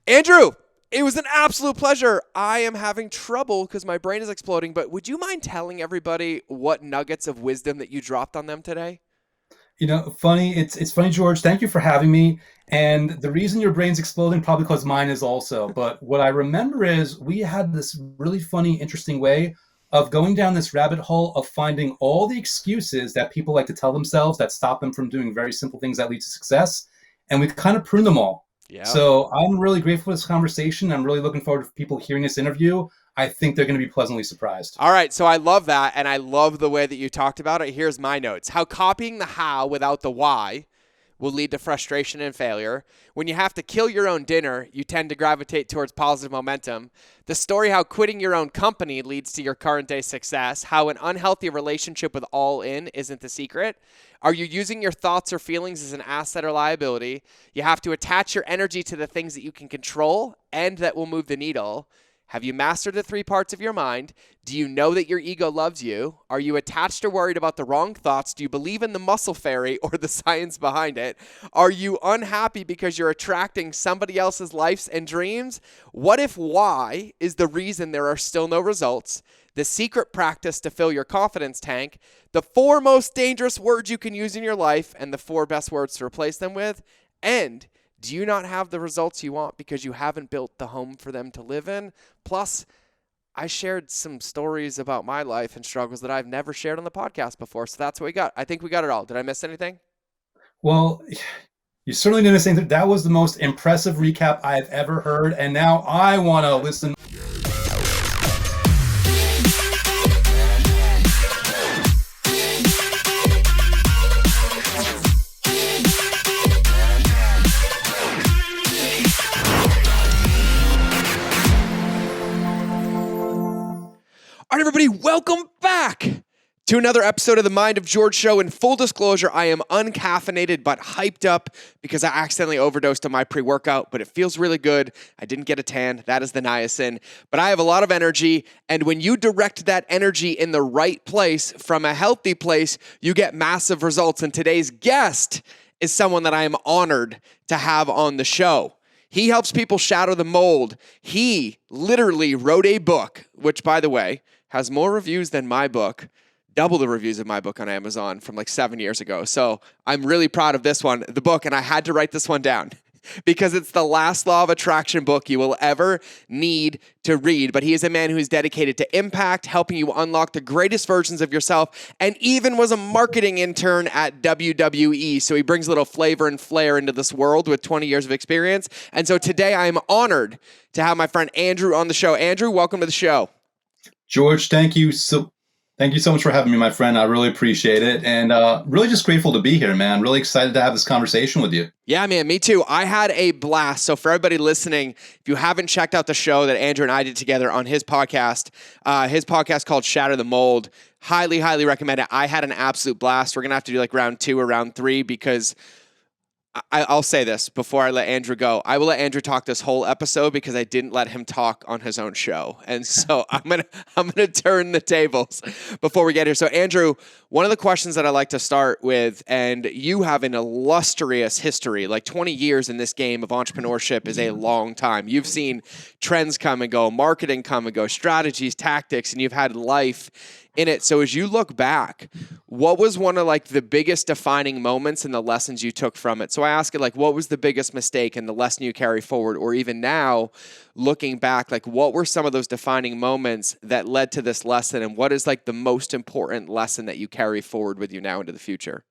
Andrew, it was an absolute pleasure. I am having trouble because my brain is exploding, but would you mind telling everybody what nuggets of wisdom that you dropped on them today? Funny. It's funny, George. Thank you for having me. And the reason your brain's exploding probably because mine is also. But what I remember is we had this really funny, interesting way of going down this rabbit hole of finding all the excuses that people like to tell themselves that stop them from doing very simple things that lead to success, and we kind of prune them all. Yep. So I'm really grateful for this conversation. I'm really looking forward to people hearing this interview. I think they're going to be pleasantly surprised. All right, so I love that, and I love the way that you talked about it. Here's my notes. How copying the how without the why will lead to frustration and failure. When you have to kill your own dinner, you tend to gravitate towards positive momentum. The story how quitting your own company leads to your current day success. How an unhealthy relationship with all in isn't the secret. Are you using your thoughts or feelings as an asset or liability? You have to attach your energy to the things that you can control and that will move the needle. Have you mastered the three parts of your mind? Do you know that your ego loves you? Are you attached or worried about the wrong thoughts? Do you believe in the muscle fairy or the science behind it? Are you unhappy because you're attracting somebody else's lives and dreams? What if why is the reason there are still no results? The secret practice to fill your confidence tank, the four most dangerous words you can use in your life, and the four best words to replace them with, and do you not have the results you want because you haven't built the home for them to live in? Plus, I shared some stories about my life and struggles that I've never shared on the podcast before. So that's what we got. I think we got it all. Did I miss anything? Well, you certainly didn't say that. That was the most impressive recap I've ever heard. And now I want to listen. All right, everybody, welcome back to another episode of the Mind of George show. In full disclosure, I am uncaffeinated but hyped up because I accidentally overdosed on my pre-workout, but it feels really good. I didn't get a tan. That is the niacin. But I have a lot of energy, and when you direct that energy in the right place from a healthy place, you get massive results. And today's guest is someone that I am honored to have on the show. He helps people shatter the mold. He literally wrote a book, which, by the way, has more reviews than my book, double the reviews of my book on Amazon from like 7 years ago. So I'm really proud of this one, the book, and I had to write this one down because it's the last law of attraction book you will ever need to read. But he is a man who is dedicated to impact, helping you unlock the greatest versions of yourself, and even was a marketing intern at WWE. So he brings a little flavor and flair into this world with 20 years of experience. And so today I am honored to have my friend Andrew on the show. Andrew, welcome to the show. George, thank you so much for having me, my friend. I really appreciate it. And really just grateful to be here, man. Really excited to have this conversation with you. Yeah, man, me too. I had a blast. So for everybody listening, if you haven't checked out the show that Andrew and I did together on his podcast called Shatter the Mold, highly, highly recommend it. I had an absolute blast. We're going to have to do like round 2 or round 3 because I'll say this before I let Andrew go. I will let Andrew talk this whole episode because I didn't let him talk on his own show. And so I'm gonna turn the tables before we get here. So Andrew, one of the questions that I like to start with, and you have an illustrious history, like 20 years in this game of entrepreneurship is a long time. You've seen trends come and go, marketing come and go, strategies, tactics, and you've had life in it. So as you look back, what was one of like the biggest defining moments and the lessons you took from it? So I ask it like, what was the biggest mistake and the lesson you carry forward? Or even now, looking back, like what were some of those defining moments that led to this lesson? And what is like the most important lesson that you carry forward with you now into the future?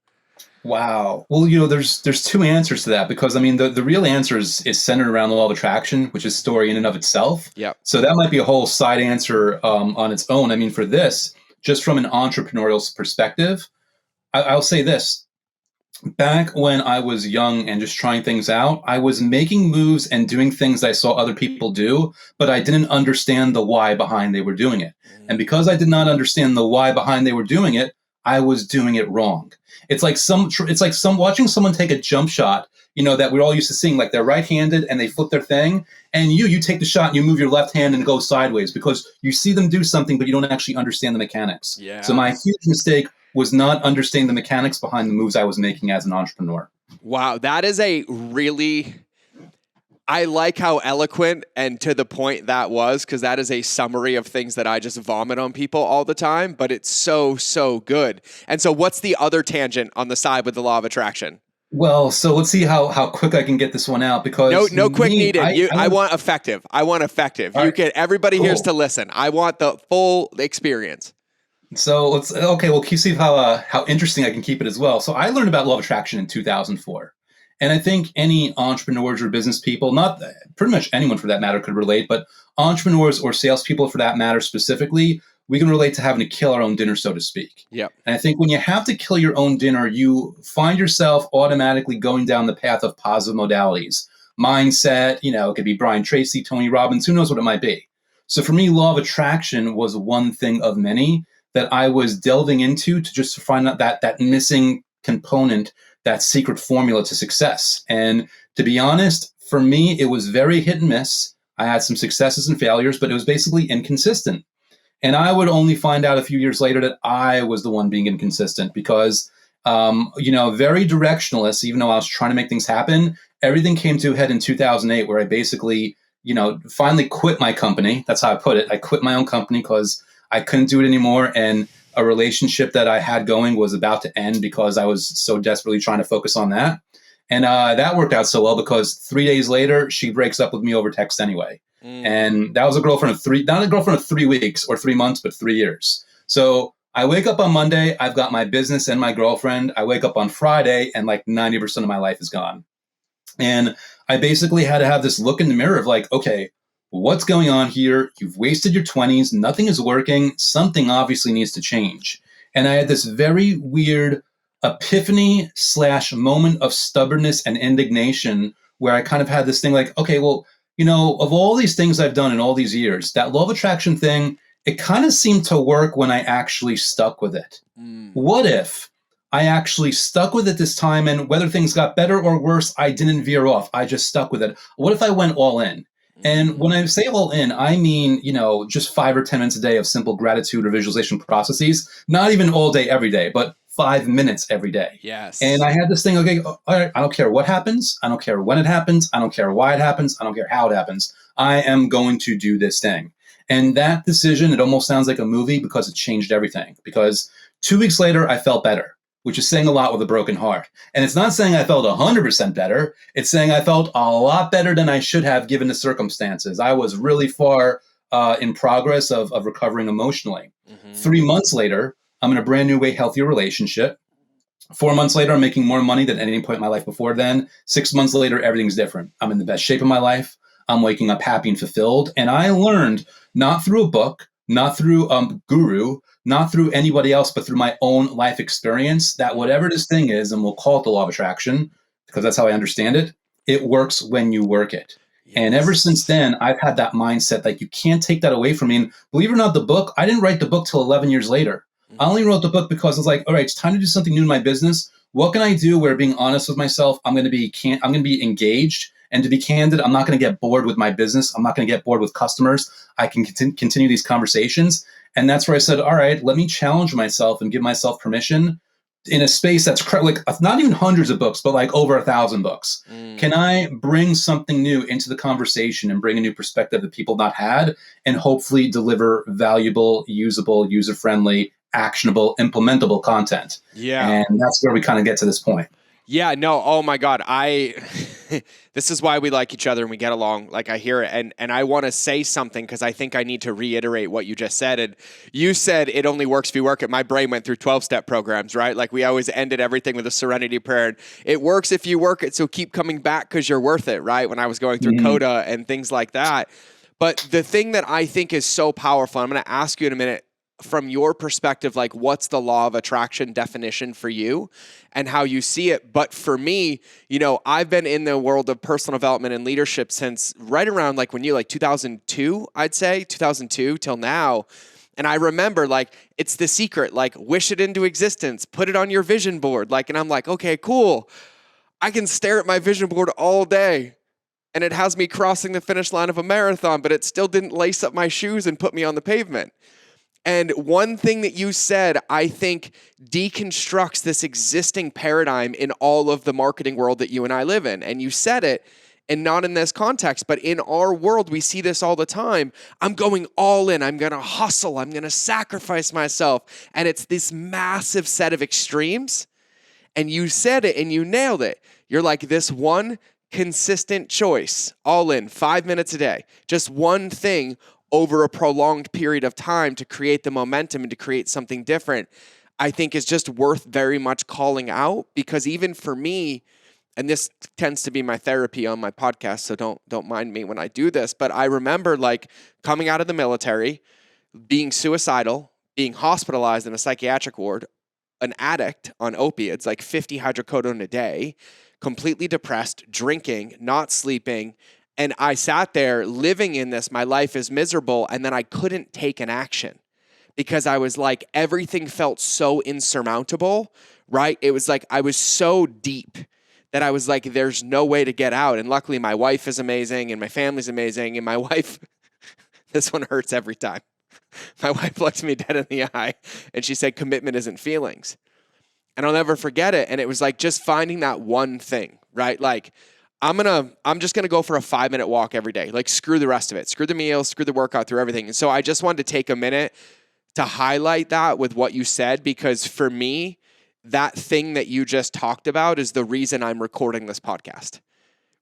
Wow. Well, there's two answers to that because I mean the real answer is centered around the law of attraction, which is story in and of itself. Yep. So that might be a whole side answer on its own. I mean, for this, just from an entrepreneurial perspective, I'll say this. Back when I was young and just trying things out, I was making moves and doing things I saw other people do, but I didn't understand the why behind they were doing it. And because I did not understand the why behind they were doing it, I was doing it wrong. It's like some watching someone take a jump shot, that we're all used to seeing, like they're right-handed and they flip their thing, and you take the shot and you move your left hand and go sideways because you see them do something, but you don't actually understand the mechanics. Yeah. So my huge mistake was not understanding the mechanics behind the moves I was making as an entrepreneur. Wow, that is a really I like how eloquent and to the point that was, because that is a summary of things that I just vomit on people all the time, but it's so, so good. And so what's the other tangent on the side with the law of attraction? Well, so let's see how quick I can get this one out No, because no quick me, needed. I I want. want effective. I want effective. All You right, can, everybody here's to cool. listen. I want the full experience. So let's okay. We'll keep see how interesting I can keep it as well. So I learned about law of attraction in 2004, and I think any entrepreneurs or business people, not pretty much anyone for that matter, could relate. But entrepreneurs or salespeople for that matter specifically, we can relate to having to kill our own dinner, so to speak. Yep. And I think when you have to kill your own dinner, you find yourself automatically going down the path of positive modalities, mindset. It could be Brian Tracy, Tony Robbins, who knows what it might be. So for me, law of attraction was one thing of many that I was delving into to just find out that missing component, that secret formula to success. And to be honest, for me, it was very hit and miss. I had some successes and failures, but it was basically inconsistent. And I would only find out a few years later that I was the one being inconsistent because, very directionless, even though I was trying to make things happen, everything came to a head in 2008 where I basically, finally quit my company. That's how I put it. I quit my own company because I couldn't do it anymore. And a relationship that I had going was about to end because I was so desperately trying to focus on that. And that worked out so well because 3 days later, she breaks up with me over text anyway. And that was a girlfriend of not a girlfriend of 3 weeks or 3 months, but 3 years. So I wake up on Monday, I've got my business and my girlfriend. I wake up on Friday and like 90% of my life is gone. And I basically had to have this look in the mirror of like, okay, what's going on here? You've wasted your 20s. Nothing is working. Something obviously needs to change. And I had this very weird epiphany/moment of stubbornness and indignation where I kind of had this thing like, okay, well, of all these things I've done in all these years, that law of attraction thing, it kind of seemed to work when I actually stuck with it. What if I actually stuck with it this time and whether things got better or worse, I didn't veer off. I just stuck with it. What if I went all in? And when I say all in, I mean, just 5 or 10 minutes a day of simple gratitude or visualization processes, not even all day, every day, but 5 minutes every day. Yes. And I had this thing, okay, all right, I don't care what happens. I don't care when it happens. I don't care why it happens. I don't care how it happens. I am going to do this thing. And that decision, it almost sounds like a movie because it changed everything. Because 2 weeks later, I felt better, which is saying a lot with a broken heart. And it's not saying I felt 100% better. It's saying I felt a lot better than I should have given the circumstances. I was really far in progress of recovering emotionally. 3 months later, I'm in a brand new way healthier relationship. 4 months later, I'm making more money than at any point in my life before then. 6 months later, everything's different. I'm in the best shape of my life. I'm waking up happy and fulfilled. And I learned not through a book, not through guru, not through anybody else, but through my own life experience that whatever this thing is, and we'll call it the law of attraction, because that's how I understand it, it works when you work it. Yes. And ever since then, I've had that mindset, like you can't take that away from me. And believe it or not, the book, I didn't write the book till 11 years later. I only wrote the book because I was like, all right, it's time to do something new in my business. What can I do where being honest with myself, I'm going to be engaged. And to be candid, I'm not going to get bored with my business. I'm not going to get bored with customers. I can continue these conversations. And that's where I said, all right, let me challenge myself and give myself permission in a space that's like not even hundreds of books, but like over 1,000 books. Can I bring something new into the conversation and bring a new perspective that people not had and hopefully deliver valuable, usable, user-friendly, actionable, implementable content? Yeah. And that's where we kind of get to this point. Yeah, no, oh my God. This is why we like each other and we get along. Like I hear it and I want to say something because I think I need to reiterate what you just said. And you said it only works if you work it. My brain went through 12-step programs, right? Like we always ended everything with a serenity prayer. And it works if you work it. So keep coming back because you're worth it, right? When I was going through CODA and things like that. But the thing that I think is so powerful, I'm going to ask you in a minute, from your perspective, like what's the law of attraction definition for you and how you see it? But for me, I've been in the world of personal development and leadership since right around like when you like 2002, I'd say 2002 till now. And I remember like, it's the secret, like wish it into existence, put it on your vision board. Like, and I'm like, okay, cool. I can stare at my vision board all day and it has me crossing the finish line of a marathon, but it still didn't lace up my shoes and put me on the pavement. And one thing that you said, I think, deconstructs this existing paradigm in all of the marketing world that you and I live in. And you said it, and not in this context, but in our world, we see this all the time. I'm going all in. I'm going to hustle. I'm going to sacrifice myself. And it's this massive set of extremes. And you said it and you nailed it. You're like, this one consistent choice, all in, 5 minutes a day, just one thing over a prolonged period of time to create the momentum and to create something different, I think is just worth very much calling out. Because even for me, and this tends to be my therapy on my podcast, so don't mind me when I do this, but I remember like coming out of the military, being suicidal, being hospitalized in a psychiatric ward, an addict on opiates, like 50 hydrocodone a day, completely depressed, drinking, not sleeping. And I sat there living in this, my life is miserable. And then I couldn't take an action because I was like, everything felt so insurmountable, right? It was like, I was so deep that I was like, there's no way to get out. And luckily my wife is amazing and my family's amazing. And my wife, this one hurts every time. My wife looked me dead in the eye and she said, commitment isn't feelings. And I'll never forget it. And it was like just finding that one thing, right? Like, I'm just going to go for a 5-minute walk every day. Like, screw the rest of it. Screw the meals, screw the workout, through everything. And so I just wanted to take a minute to highlight that with what you said, because for me, that thing that you just talked about is the reason I'm recording this podcast.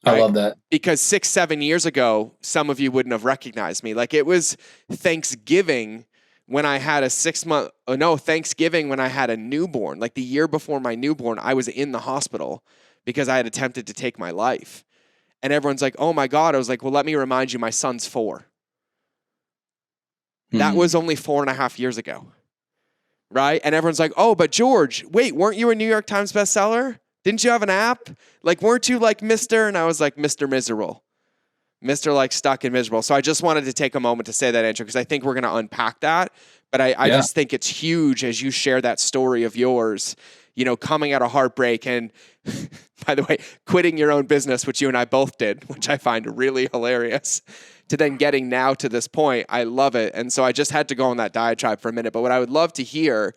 Right? I love that. Because 6-7 years ago, some of you wouldn't have recognized me. Like, it was Thanksgiving when I had Thanksgiving when I had a newborn. Like the year before my newborn, I was in the hospital because I had attempted to take my life. And everyone's like, oh my God. I was like, well, let me remind you, my son's 4. That was only 4.5 years ago. Right? And everyone's like, oh, but George, wait, weren't you a New York Times bestseller? Didn't you have an app? Like, weren't you like Mr.? And I was like, Mr. Miserable. Mr. like stuck and miserable. So I just wanted to take a moment to say that, Andrew, because I think we're going to unpack that. But I just think it's huge as you share that story of yours, you know, coming out of heartbreak and, by the way, quitting your own business, which you and I both did, which I find really hilarious, to then getting now to this point. I love it. And so I just had to go on that diatribe for a minute. But what I would love to hear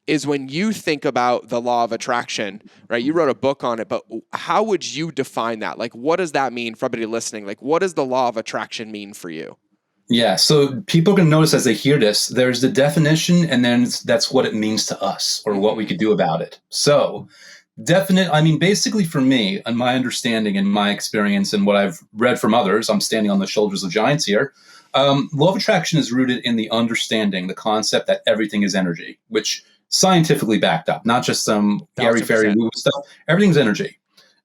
is when you think about the law of attraction, right? You wrote a book on it, but how would you define that? Like, what does that mean for everybody listening? Like, what does the law of attraction mean for you? Yeah, so people can notice as they hear this, there's the definition, and then that's what it means to us or what we could do about it. So basically for me, and my understanding and my experience and what I've read from others, I'm standing on the shoulders of giants here. Law of attraction is rooted in the understanding, the concept that everything is energy, which scientifically backed up, not just some airy-fairy woo stuff. Everything's energy.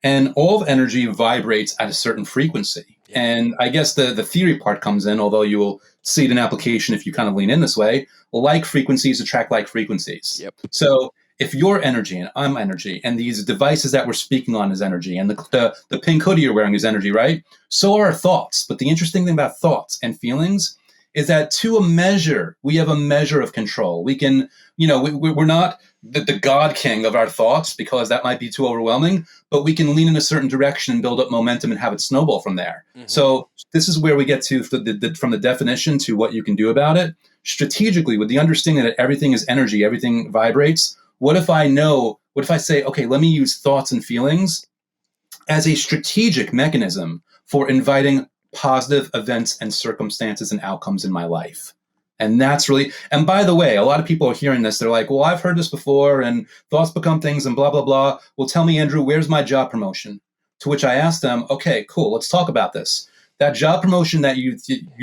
And all of energy vibrates at a certain frequency. Yeah. And I guess the theory part comes in, although you will see it in application if you kind of lean in this way. Like frequencies attract like frequencies. Yep. So if you're energy and I'm energy, and these devices that we're speaking on is energy, and the pink hoodie you're wearing is energy, right? So are our thoughts. But the interesting thing about thoughts and feelings is that to a measure, we have a measure of control. We can, we're not the God king of our thoughts because that might be too overwhelming, but we can lean in a certain direction and build up momentum and have it snowball from there. Mm-hmm. So this is where we get to from the definition to what you can do about it. Strategically, with the understanding that everything is energy, everything vibrates. What if I say, okay, let me use thoughts and feelings as a strategic mechanism for inviting positive events and circumstances and outcomes in my life. And that's really, and by the way, a lot of people are hearing this. They're like, well, I've heard this before and thoughts become things and blah, blah, blah. Well, tell me, Andrew, where's my job promotion? To which I asked them, okay, cool. Let's talk about this. That job promotion that you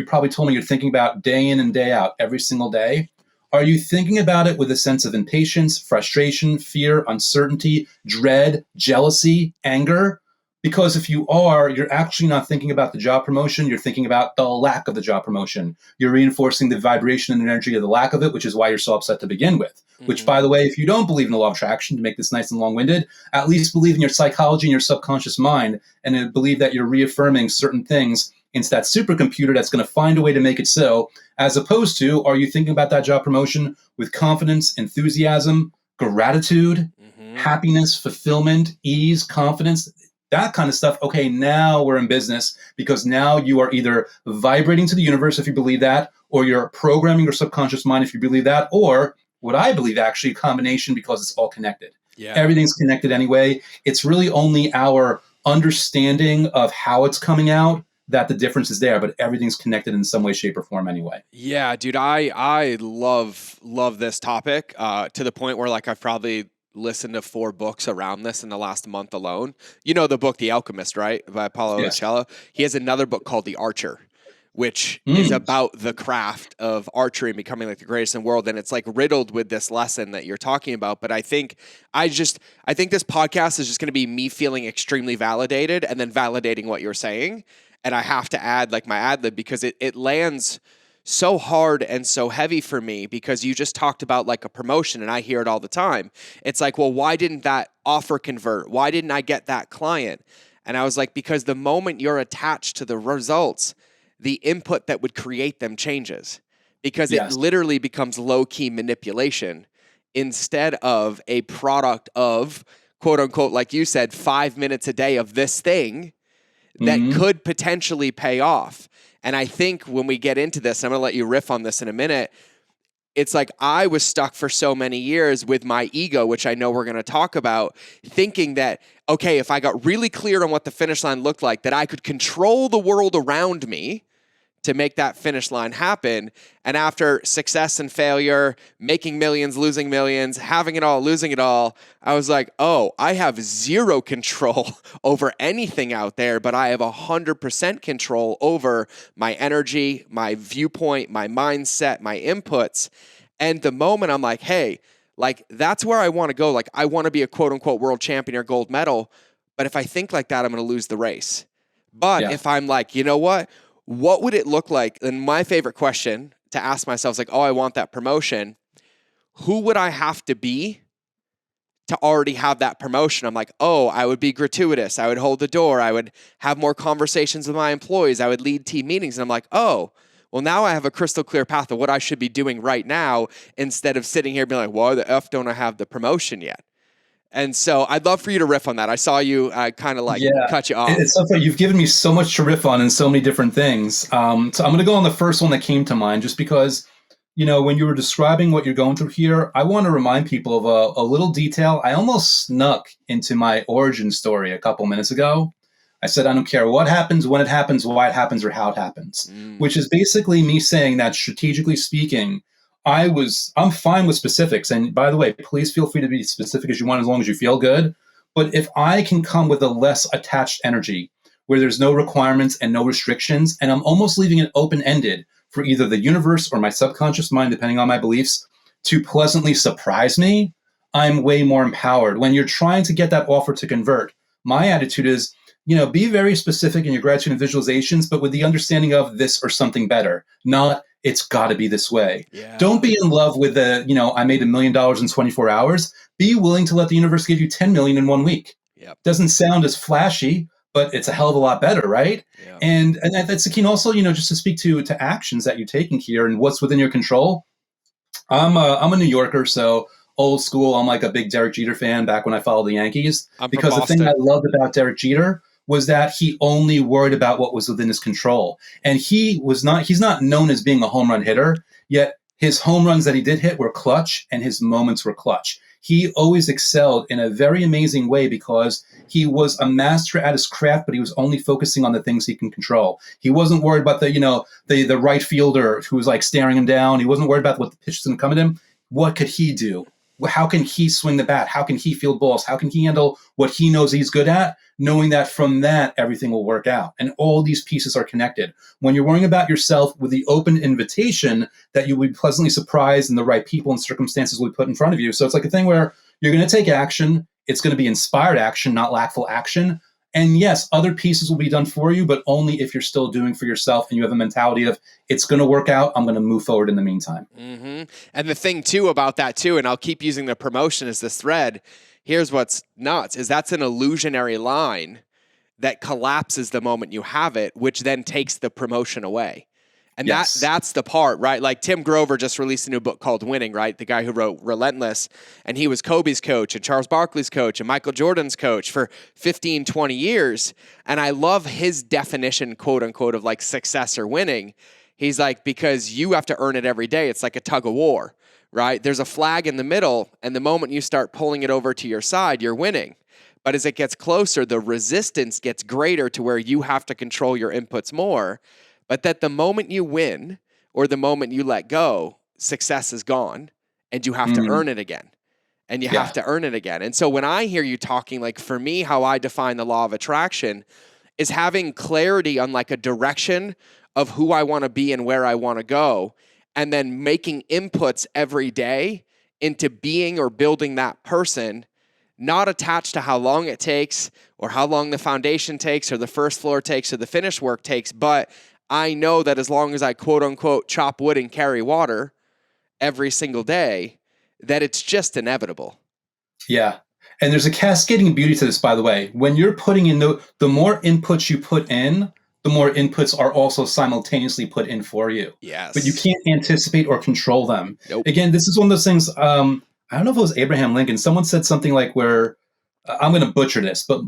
probably told me you're thinking about day in and day out every single day. Are you thinking about it with a sense of impatience, frustration, fear, uncertainty, dread, jealousy, anger? Because if you are, you're actually not thinking about the job promotion. You're thinking about the lack of the job promotion. You're reinforcing the vibration and energy of the lack of it, which is why you're so upset to begin with. Mm-hmm. Which, by the way, if you don't believe in the law of attraction, to make this nice and long-winded, at least believe in your psychology and your subconscious mind, and believe that you're reaffirming certain things into that supercomputer that's going to find a way to make it so, as opposed to, are you thinking about that job promotion with confidence, enthusiasm, gratitude, happiness, fulfillment, ease, confidence, that kind of stuff? Okay, now we're in business, because now you are either vibrating to the universe if you believe that, or you're programming your subconscious mind if you believe that, or what I believe actually a combination, because it's all connected. Yeah. Everything's connected anyway. It's really only our understanding of how it's coming out, that the difference is there, but everything's connected in some way, shape, or form anyway. Yeah, dude, I love this topic to the point where like I've probably listened to 4 books around this in the last month alone. You know the book The Alchemist, right? By Paulo Yes. Coelho. He has another book called The Archer, which is Mm. about the craft of archery and becoming like the greatest in the world. And it's like riddled with this lesson that you're talking about. But I think I think this podcast is just going to be me feeling extremely validated and then validating what you're saying. And I have to add like my ad lib because it lands so hard and so heavy for me because you just talked about like a promotion and I hear it all the time. It's like, well, why didn't that offer convert? Why didn't I get that client? And I was like, because the moment you're attached to the results, the input that would create them changes because it Yes. literally becomes low-key manipulation instead of a product of quote unquote, like you said, 5 minutes a day of this thing that Mhm. could potentially pay off. And I think when we get into this, I'm going to let you riff on this in a minute. It's like I was stuck for so many years with my ego, which I know we're going to talk about, thinking that, okay, if I got really clear on what the finish line looked like, that I could control the world around me to make that finish line happen. And after success and failure, making millions, losing millions, having it all, losing it all, I was like, oh, I have zero control over anything out there, but I have 100% control over my energy, my viewpoint, my mindset, my inputs. And the moment I'm like, hey, like that's where I want to go. Like I want to be a quote unquote world champion or gold medal. But if I think like that, I'm going to lose the race. But Yeah. if I'm like, you know what would it look like? And my favorite question to ask myself is like, oh, I want that promotion. Who would I have to be to already have that promotion? I'm like, oh, I would be gratuitous. I would hold the door. I would have more conversations with my employees. I would lead team meetings. And I'm like, oh, well, now I have a crystal clear path of what I should be doing right now instead of sitting here being like, why the F don't I have the promotion yet? And so I'd love for you to riff on that. I saw you kind of like Yeah. cut you off. It's something you've given me so much to riff on and so many different things. So I'm going to go on the first one that came to mind, just because, when you were describing what you're going through here, I want to remind people of a little detail. I almost snuck into my origin story a couple minutes ago. I said, I don't care what happens, when it happens, why it happens, or how it happens, which is basically me saying that strategically speaking, I'm fine with specifics. And by the way, please feel free to be specific as you want, as long as you feel good. But if I can come with a less attached energy where there's no requirements and no restrictions, and I'm almost leaving it open-ended for either the universe or my subconscious mind, depending on my beliefs, to pleasantly surprise me, I'm way more empowered. When you're trying to get that offer to convert, my attitude is, be very specific in your gratitude and visualizations, but with the understanding of this or something better, not it's got to be this way. Yeah. Don't be in love with I made $1 million in 24 hours. Be willing to let the universe give you 10 million in 1 week. Yep. Doesn't sound as flashy, but it's a hell of a lot better, right? Yep. And that's the key. And also, just to speak to actions that you're taking here and what's within your control. I'm a New Yorker, so old school. I'm like a big Derek Jeter fan back when I followed the Yankees. I'm because from the thing I Boston. loved about Derek Jeter was that he only worried about what was within his control. And he's not known as being a home run hitter, yet his home runs that he did hit were clutch and his moments were clutch. He always excelled in a very amazing way because he was a master at his craft, but he was only focusing on the things he can control. He wasn't worried about the right fielder who was like staring him down. He wasn't worried about what the pitch was going to come at him. What could he do? How can he swing the bat? How can he field balls? How can he handle what he knows he's good at, knowing that from that, everything will work out? And all these pieces are connected. When you're worrying about yourself with the open invitation that you will be pleasantly surprised and the right people and circumstances will be put in front of you. So it's like a thing where you're going to take action. It's going to be inspired action, not lackful action. And yes, other pieces will be done for you, but only if you're still doing for yourself and you have a mentality of it's going to work out. I'm going to move forward in the meantime. Mm-hmm. And the thing too about that too, and I'll keep using the promotion as this thread. Here's what's nuts is that's an illusionary line that collapses the moment you have it, which then takes the promotion away. And Yes. that's the part, right? Like Tim Grover just released a new book called Winning, right? The guy who wrote Relentless. And he was Kobe's coach and Charles Barkley's coach and Michael Jordan's coach for 15, 20 years. And I love his definition, quote unquote, of like success or winning. He's like, because you have to earn it every day. It's like a tug of war, right? There's a flag in the middle. And the moment you start pulling it over to your side, you're winning. But as it gets closer, the resistance gets greater to where you have to control your inputs more. But that the moment you win or the moment you let go, success is gone and you have to Mm, earn it again. And you have yeah. to earn it again. And so when I hear you talking, like for me, how I define the law of attraction is having clarity on like a direction of who I want to be and where I want to go, and then making inputs every day into being or building that person, not attached to how long it takes or how long the foundation takes or the first floor takes or the finish work takes. But I know that as long as I quote unquote chop wood and carry water every single day, that it's just inevitable. Yeah. And there's a cascading beauty to this, by the way. When you're putting in the more inputs you put in, the more inputs are also simultaneously put in for you. But you Yes. can't anticipate or control them. Nope. Again, this is one of those things. I don't know if it was Abraham Lincoln. Someone said something like, "Where I'm going to butcher this, but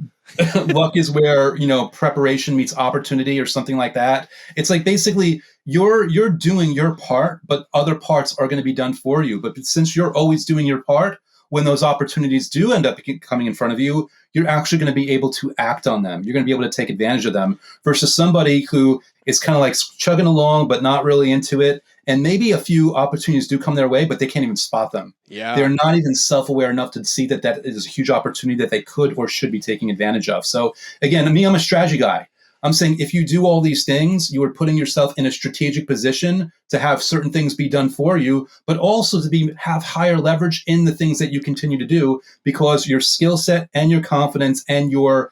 luck is where preparation meets opportunity," or something like that. It's like basically you're doing your part, but other parts are going to be done for you. But since you're always doing your part, when those opportunities do end up coming in front of you, you're actually going to be able to act on them. You're going to be able to take advantage of them versus somebody who is kind of like chugging along, but not really into it. And maybe a few opportunities do come their way, but they can't even spot them. Yeah. They're not even self-aware enough to see that that is a huge opportunity that they could or should be taking advantage of. So again, me, I'm a strategy guy. I'm saying if you do all these things, you are putting yourself in a strategic position to have certain things be done for you, but also to have higher leverage in the things that you continue to do, because your skill set and your confidence and your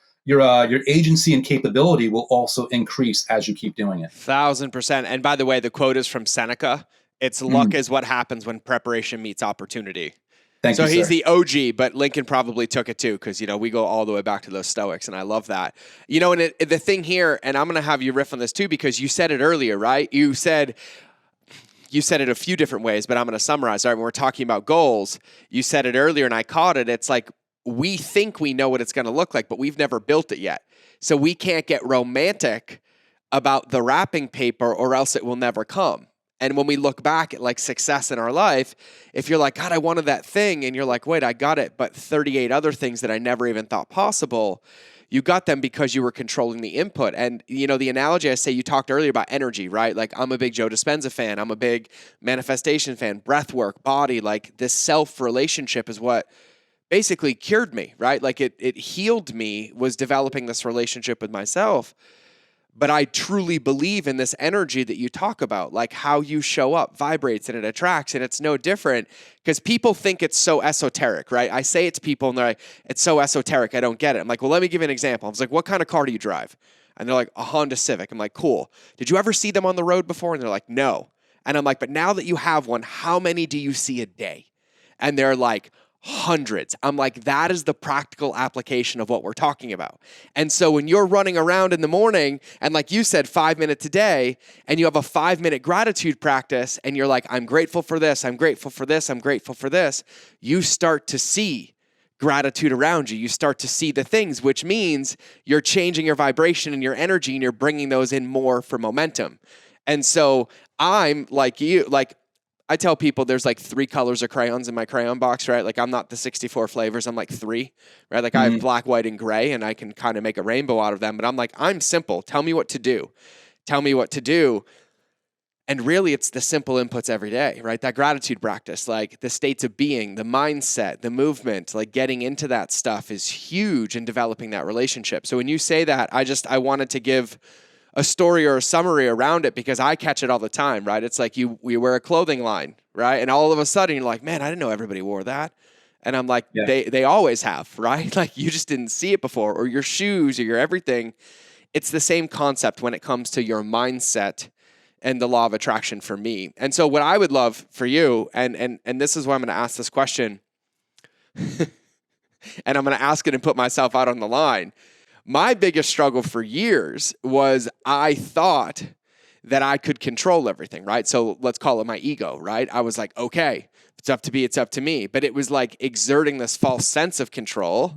agency and capability will also increase as you keep doing it. 1,000%. And by the way, the quote is from Seneca. It's luck Mm, is what happens when preparation meets opportunity. thank So you, he's sir. the OG, but Lincoln probably took it too, because we go all the way back to those Stoics, and I love that. And the thing here, and I'm going to have you riff on this too, because you said it earlier, right? You said it a few different ways, but I'm going to summarize. All right, when we're talking about goals, you said it earlier, and I caught it. It's like we think we know what it's going to look like, but we've never built it yet. So we can't get romantic about the wrapping paper, or else it will never come. And when we look back at like success in our life, if you're like, God, I wanted that thing, and you're like, wait, I got it, but 38 other things that I never even thought possible, you got them because you were controlling the input. And, the analogy I say, you talked earlier about energy, right? Like I'm a big Joe Dispenza fan. I'm a big manifestation fan, breath work, body, like this self relationship is what basically cured me, right? Like it healed me, was developing this relationship with myself. But I truly believe in this energy that you talk about, like how you show up vibrates and it attracts, and it's no different, because people think it's so esoteric, right? I say it to people and they're like, it's so esoteric, I don't get it. I'm like, well, let me give you an example. I was like, what kind of car do you drive? And they're like, a Honda Civic. I'm like, cool. Did you ever see them on the road before? And they're like, no. And I'm like, but now that you have one, how many do you see a day? And they're like, hundreds. I'm like, that is the practical application of what we're talking about. And so when you're running around in the morning and like you said, 5 minutes a day, and you have a 5-minute gratitude practice and you're like, I'm grateful for this, I'm grateful for this, I'm grateful for this, you start to see gratitude around you. You start to see the things, which means you're changing your vibration and your energy, and you're bringing those in more for momentum. And so I'm like you, like I tell people there's like 3 colors of crayons in my crayon box, right? Like I'm not the 64 flavors, I'm like 3, right? Like I have Mm, black, white, and gray, and I can kind of make a rainbow out of them. But I'm like, I'm simple. Tell me what to do. Tell me what to do. And really, it's the simple inputs every day, right? That gratitude practice, like the states of being, the mindset, the movement, like getting into that stuff is huge in developing that relationship. So when you say that, I wanted to give a story or a summary around it, because I catch it all the time, right? It's like we wear a clothing line, right? And all of a sudden you're like, man, I didn't know everybody wore that. And I'm like, yeah. they always have, right? Like you just didn't see it before, or your shoes or your everything. It's the same concept when it comes to your mindset and the law of attraction for me. And so what I would love for you, and this is why I'm going to ask this question, and I'm going to ask it and put myself out on the line. My biggest struggle for years was I thought that I could control everything, right? So let's call it my ego, right? I was like, okay, if it's up to me, it's up to me. But it was like exerting this false sense of control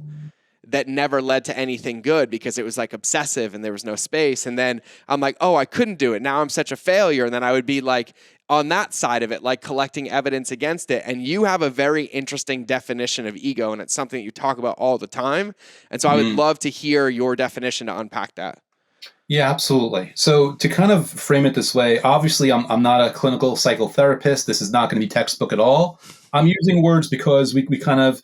that never led to anything good, because it was like obsessive and there was no space. And then I'm like, oh, I couldn't do it. Now I'm such a failure. And then I would be like on that side of it, like collecting evidence against it. And you have a very interesting definition of ego, and it's something that you talk about all the time. And so I would Mm. love to hear your definition to unpack that. Yeah, absolutely. So to kind of frame it this way, obviously I'm not a clinical psychotherapist. This is not going to be textbook at all. I'm using words because we kind of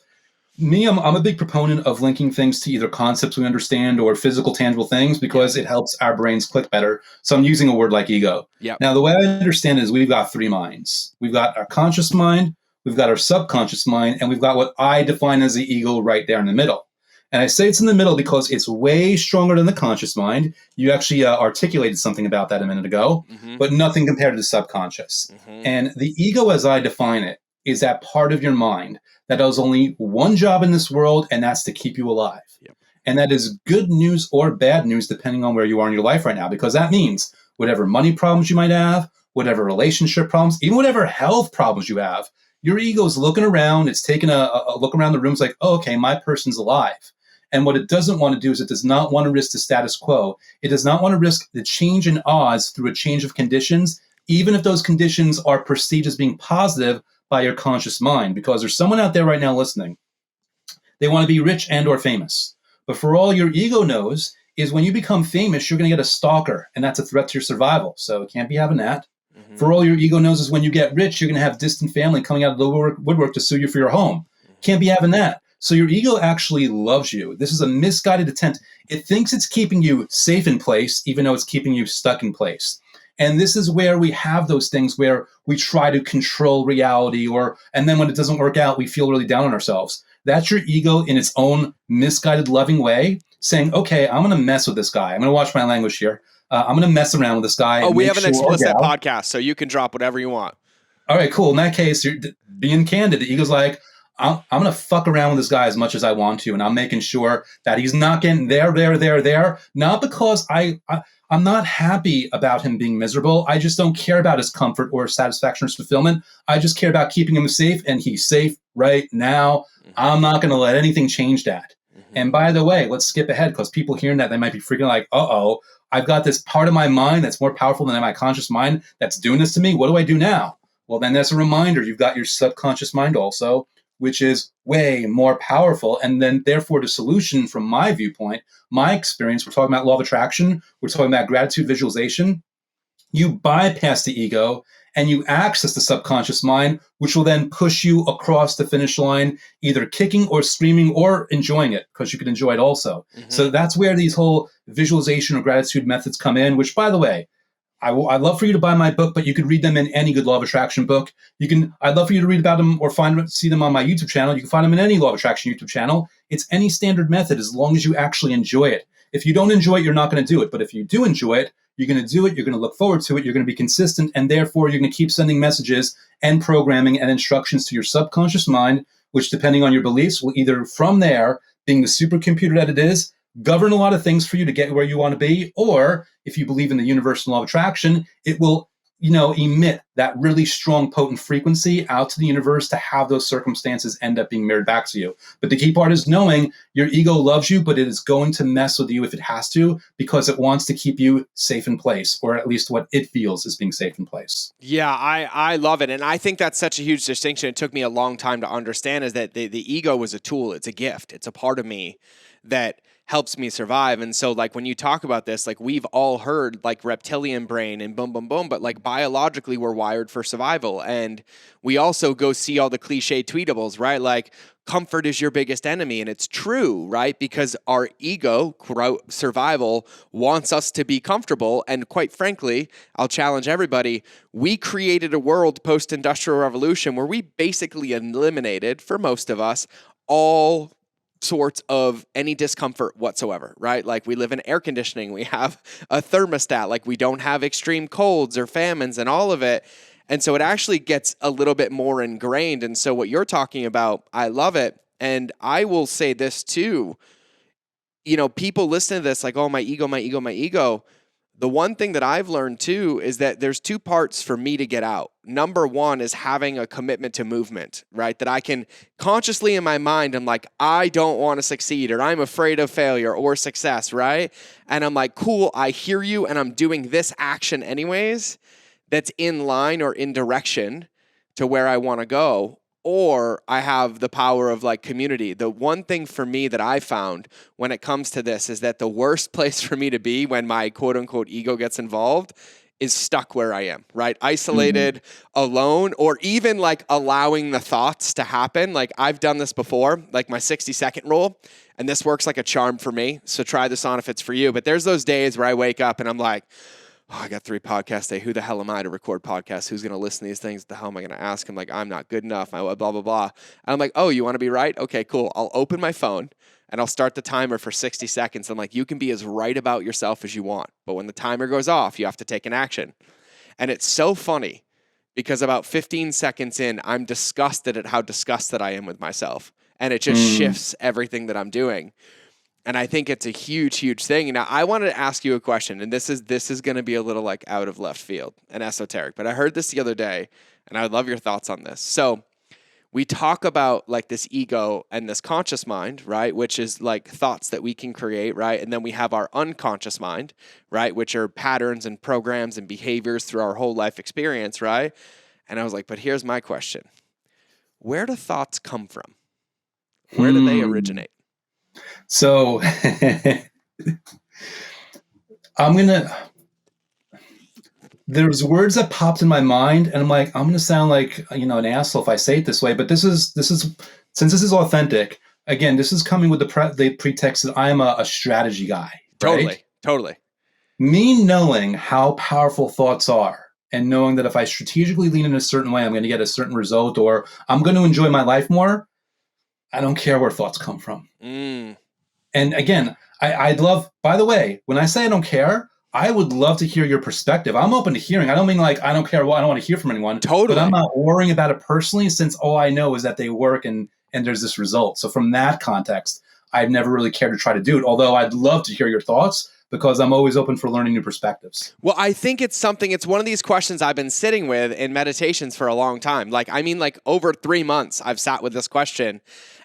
I'm a big proponent of linking things to either concepts we understand or physical, tangible things because it helps our brains click better. So I'm using a word like ego. Yep. Now, the way I understand it is we've got three minds. We've got our conscious mind, we've got our subconscious mind, and we've got what I define as the ego right there in the middle. And I say it's in the middle because it's way stronger than the conscious mind. You actually articulated something about that a minute ago, but nothing compared to the subconscious. And the ego, as I define it, is that part of your mind that does only one job in this world, and that's to keep you alive. Yep. And that is good news or bad news, depending on where you are in your life right now, because that means whatever money problems you might have, whatever relationship problems, even whatever health problems you have, your ego's looking around, it's taking a look around the room, it's like, oh, okay, my person's alive. And what it doesn't want to do is it does not want to risk the status quo. It does not want to risk the change in odds through a change of conditions, even if those conditions are perceived as being positive by your conscious mind. Because there's someone out there right now listening. They want to be rich and or famous. But for all your ego knows is when you become famous, you're going to get a stalker, and that's a threat to your survival. So it can't be having that. For all your ego knows is when you get rich, you're going to have distant family coming out of the woodwork to sue you for your home. Can't be having that. So your ego actually loves you. This is a misguided attempt. It thinks it's keeping you safe in place, even though it's keeping you stuck in place. And this is where we have those things where we try to control reality, and then when it doesn't work out, we feel really down on ourselves. That's your ego in its own misguided, loving way, saying, okay, I'm going to mess with this guy. I'm going to watch my language here. I'm going to mess around with this guy. Oh, we have an explicit podcast, so you can drop whatever you want. All right, cool. In that case, you're being candid. The ego's like, I'm going to fuck around with this guy as much as I want to, and I'm making sure that he's not getting there. Not because I'm not happy about him being miserable. I just don't care about his comfort or satisfaction or fulfillment. I just care about keeping him safe, and he's safe right now. I'm not going to let anything change that. And by the way, let's skip ahead because people hearing that, they might be freaking like, uh-oh, I've got this part of my mind that's more powerful than my conscious mind that's doing this to me. What do I do now? Well, then that's a reminder. You've got your subconscious mind also, which is way more powerful. And then therefore the solution from my viewpoint, my experience, we're talking about law of attraction, we're talking about gratitude visualization. You bypass the ego and you access the subconscious mind, which will then push you across the finish line, either kicking or screaming or enjoying it, because you can enjoy it also. So that's where these whole visualization or gratitude methods come in, which, by the way, I'd love for you to buy my book, but you could read them in any good law of attraction book. I'd love for you to read about them or see them on my YouTube channel. You can find them in any law of attraction YouTube channel. It's any standard method as long as you actually enjoy it. If you don't enjoy it, you're not going to do it. But if you do enjoy it, you're going to do it. You're going to look forward to it. You're going to be consistent. And therefore, you're going to keep sending messages and programming and instructions to your subconscious mind, which, depending on your beliefs, will either from there, being the supercomputer that it is, govern a lot of things for you to get where you want to be, or if you believe in the universal law of attraction, it will, emit that really strong, potent frequency out to the universe to have those circumstances end up being mirrored back to you. But the key part is knowing your ego loves you, but it is going to mess with you if it has to, because it wants to keep you safe in place, or at least what it feels is being safe in place. Yeah, I love it. And I think that's such a huge distinction. It took me a long time to understand is that the ego is a tool. It's a gift. It's a part of me that helps me survive. And so like when you talk about this, like we've all heard like reptilian brain and boom, boom, boom, but like biologically we're wired for survival. And we also go see all the cliche tweetables, right? Like comfort is your biggest enemy. And it's true, right? Because our ego, survival, wants us to be comfortable. And quite frankly, I'll challenge everybody, we created a world post-industrial revolution where we basically eliminated, for most of us, all sorts of any discomfort whatsoever, right? Like we live in air conditioning, we have a thermostat, like we don't have extreme colds or famines and all of it. And so it actually gets a little bit more ingrained. And so what you're talking about, I love it. And I will say this too, people listen to this like, oh, my ego, my ego, my ego. The one thing that I've learned too is that there's two parts for me to get out. Number one is having a commitment to movement, right? That I can consciously in my mind, I'm like, I don't want to succeed, or I'm afraid of failure or success, right? And I'm like, cool, I hear you and I'm doing this action anyways. that's in line or in direction to where I want to go, or I have the power of like community. The one thing for me that I found when it comes to this is that the worst place for me to be when my quote unquote ego gets involved is stuck where I am, right? Isolated, alone, or even like allowing the thoughts to happen. Like I've done this before, like my 60-second rule, and this works like a charm for me. So try this on if it's for you. But there's those days where I wake up and I'm like, oh, I got 3 podcasts today. Who the hell am I to record podcasts? Who's going to listen to these things? What the hell am I going to ask? I'm like, I'm not good enough. Blah, blah, blah. And I'm like, oh, you want to be right? Okay, cool. I'll open my phone and I'll start the timer for 60 seconds. I'm like, you can be as right about yourself as you want. But when the timer goes off, you have to take an action. And it's so funny because about 15 seconds in, I'm disgusted at how disgusted I am with myself. And it just shifts everything that I'm doing. And I think it's a huge, huge thing. Now, I wanted to ask you a question, and this is going to be a little like out of left field and esoteric, but I heard this the other day, and I would love your thoughts on this. So we talk about like this ego and this conscious mind, right? Which is like thoughts that we can create, right? And then we have our unconscious mind, right? Which are patterns and programs and behaviors through our whole life experience, right? And I was like, but here's my question. Where do thoughts come from? Where do they originate? So there's words that popped in my mind and I'm like, I'm going to sound like, an asshole if I say it this way, but this is, since this is authentic, again, this is coming with the pretext that I am a strategy guy. Right? Totally. Me knowing how powerful thoughts are and knowing that if I strategically lean in a certain way, I'm going to get a certain result or I'm going to enjoy my life more. I don't care where thoughts come from. And again, I'd love, by the way, when I say I don't care, I would love to hear your perspective. I'm open to hearing. I don't mean like, I don't care. Well, I don't want to hear from anyone. Totally. But I'm not worrying about it personally since all I know is that they work and there's this result. So from that context, I've never really cared to try to do it. Although I'd love to hear your thoughts because I'm always open for learning new perspectives. Well, I think it's one of these questions I've been sitting with in meditations for a long time. Like over 3 months, I've sat with this question.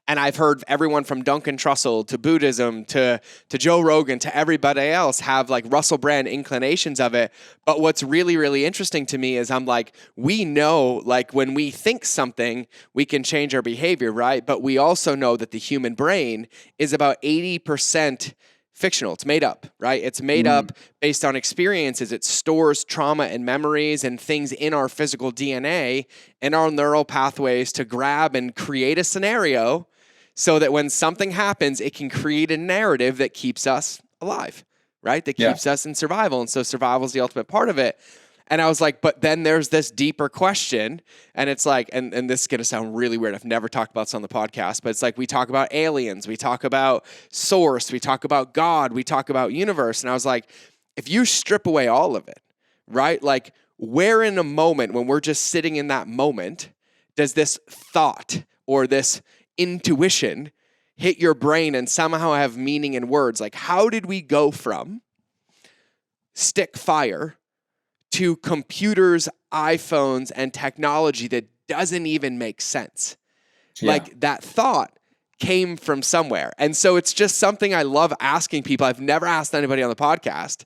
And I've heard everyone from Duncan Trussell to Buddhism to Joe Rogan to everybody else have like Russell Brand inclinations of it. But what's really, really interesting to me is I'm like, we know like when we think something, we can change our behavior, right? But we also know that the human brain is about 80% fictional. It's made up, right? It's made up based on experiences. It stores trauma and memories and things in our physical DNA and our neural pathways to grab and create a scenario so that when something happens, it can create a narrative that keeps us alive, right? That keeps us in survival. And so survival is the ultimate part of it. And I was like, but then there's this deeper question. And it's like, and this is going to sound really weird. I've never talked about this on the podcast, but it's like we talk about aliens, we talk about source, we talk about God, we talk about universe. And I was like, if you strip away all of it, right? Like where in a moment when we're just sitting in that moment, does this thought or this intuition hit your brain and somehow have meaning in words? Like how did we go from stick fire to computers, iPhones, and technology that doesn't even make sense? Like that thought came from somewhere. And so it's just something I love asking people. I've never asked anybody on the podcast,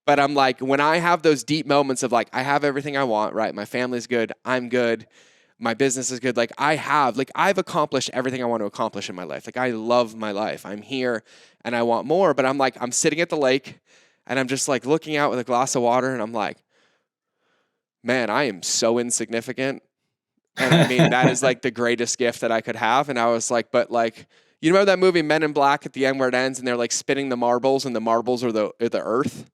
but I'm like, when I have those deep moments of like, I have everything I want, right? My family's good. I'm good. My business is good. Like I've accomplished everything I want to accomplish in my life. Like I love my life. I'm here and I want more, but I'm sitting at the lake and I'm just like looking out with a glass of water and I'm like, man, I am so insignificant. And I mean, that is like the greatest gift that I could have. And I was like, but like, you remember that movie Men in Black at the end where it ends and they're like spinning the marbles and the marbles are the earth?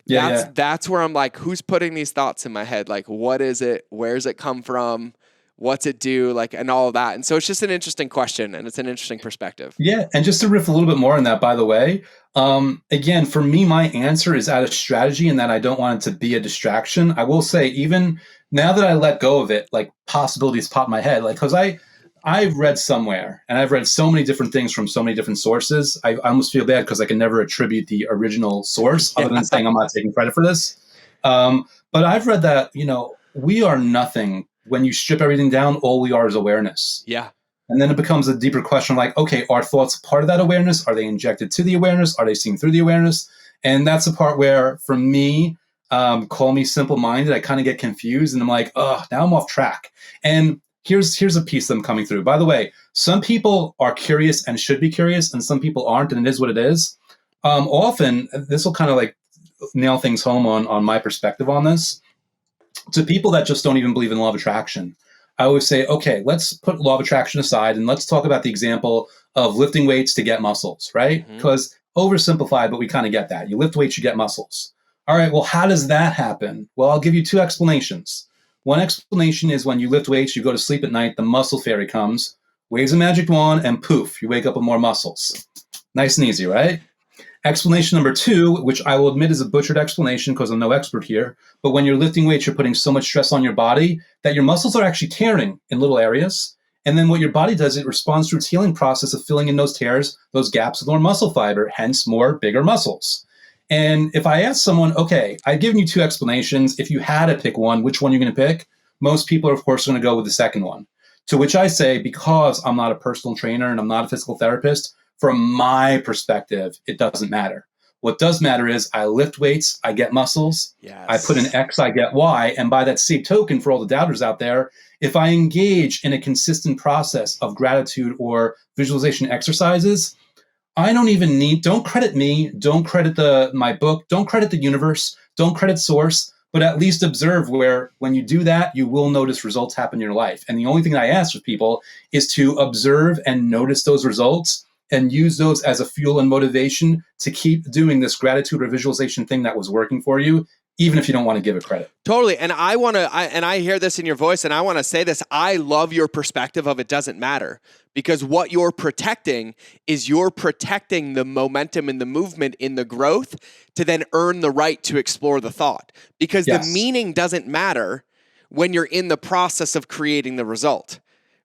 That's where I'm like, who's putting these thoughts in my head? Like, what is it? Where's it come from? What's it do? Like, and all of that. And so it's just an interesting question and it's an interesting perspective. Yeah. And just to riff a little bit more on that, by the way, again, for me, my answer is out of strategy and that I don't want it to be a distraction. I will say, even now that I let go of it, like possibilities pop in my head, like, cause I've read somewhere and I've read so many different things from so many different sources. I almost feel bad because I can never attribute the original source other than saying I'm not taking credit for this. But I've read that, we are nothing. When you strip everything down, all we are is awareness. Yeah. And then it becomes a deeper question like, okay, are thoughts part of that awareness? Are they injected to the awareness? Are they seen through the awareness? And that's the part where, for me, call me simple-minded. I kind of get confused, and I'm like, oh, now I'm off track. And here's a piece that I'm coming through. By the way, some people are curious and should be curious, and some people aren't, and it is what it is. Often, this will kind of like nail things home on my perspective on this. To people that just don't even believe in law of attraction, I always say, okay, let's put law of attraction aside and let's talk about the example of lifting weights to get muscles, right? Mm-hmm. Because oversimplified, but we kind of get that. You lift weights, you get muscles. All right, well, how does that happen? Well, I'll give you two explanations. One explanation is when you lift weights, you go to sleep at night, the muscle fairy comes, waves a magic wand, and poof, you wake up with more muscles. Nice and easy, right? Explanation number two, which I will admit is a butchered explanation because I'm no expert here, but when you're lifting weights, you're putting so much stress on your body that your muscles are actually tearing in little areas. And then what your body does, it responds through its healing process of filling in those tears, those gaps with more muscle fiber, hence more bigger muscles. And if I ask someone, okay, I've given you two explanations. If you had to pick one, which one are you going to pick? Most people are, of course, going to go with the second one. To which I say, because I'm not a personal trainer and I'm not a physical therapist, from my perspective, it doesn't matter. What does matter is I lift weights, I get muscles. Yes. I put an X, I get Y. And by that same token, for all the doubters out there, if I engage in a consistent process of gratitude or visualization exercises, I don't credit me, don't credit my book, don't credit the universe, don't credit source, but at least observe where when you do that, you will notice results happen in your life. And the only thing that I ask of people is to observe and notice those results and use those as a fuel and motivation to keep doing this gratitude or visualization thing that was working for you, even if you don't want to give it credit. Totally. And I hear this in your voice, and I want to say this. I love your perspective of it doesn't matter, because what you're protecting is you're protecting the momentum and the movement in the growth to then earn the right to explore the thought, because Yes. the meaning doesn't matter when you're in the process of creating the result.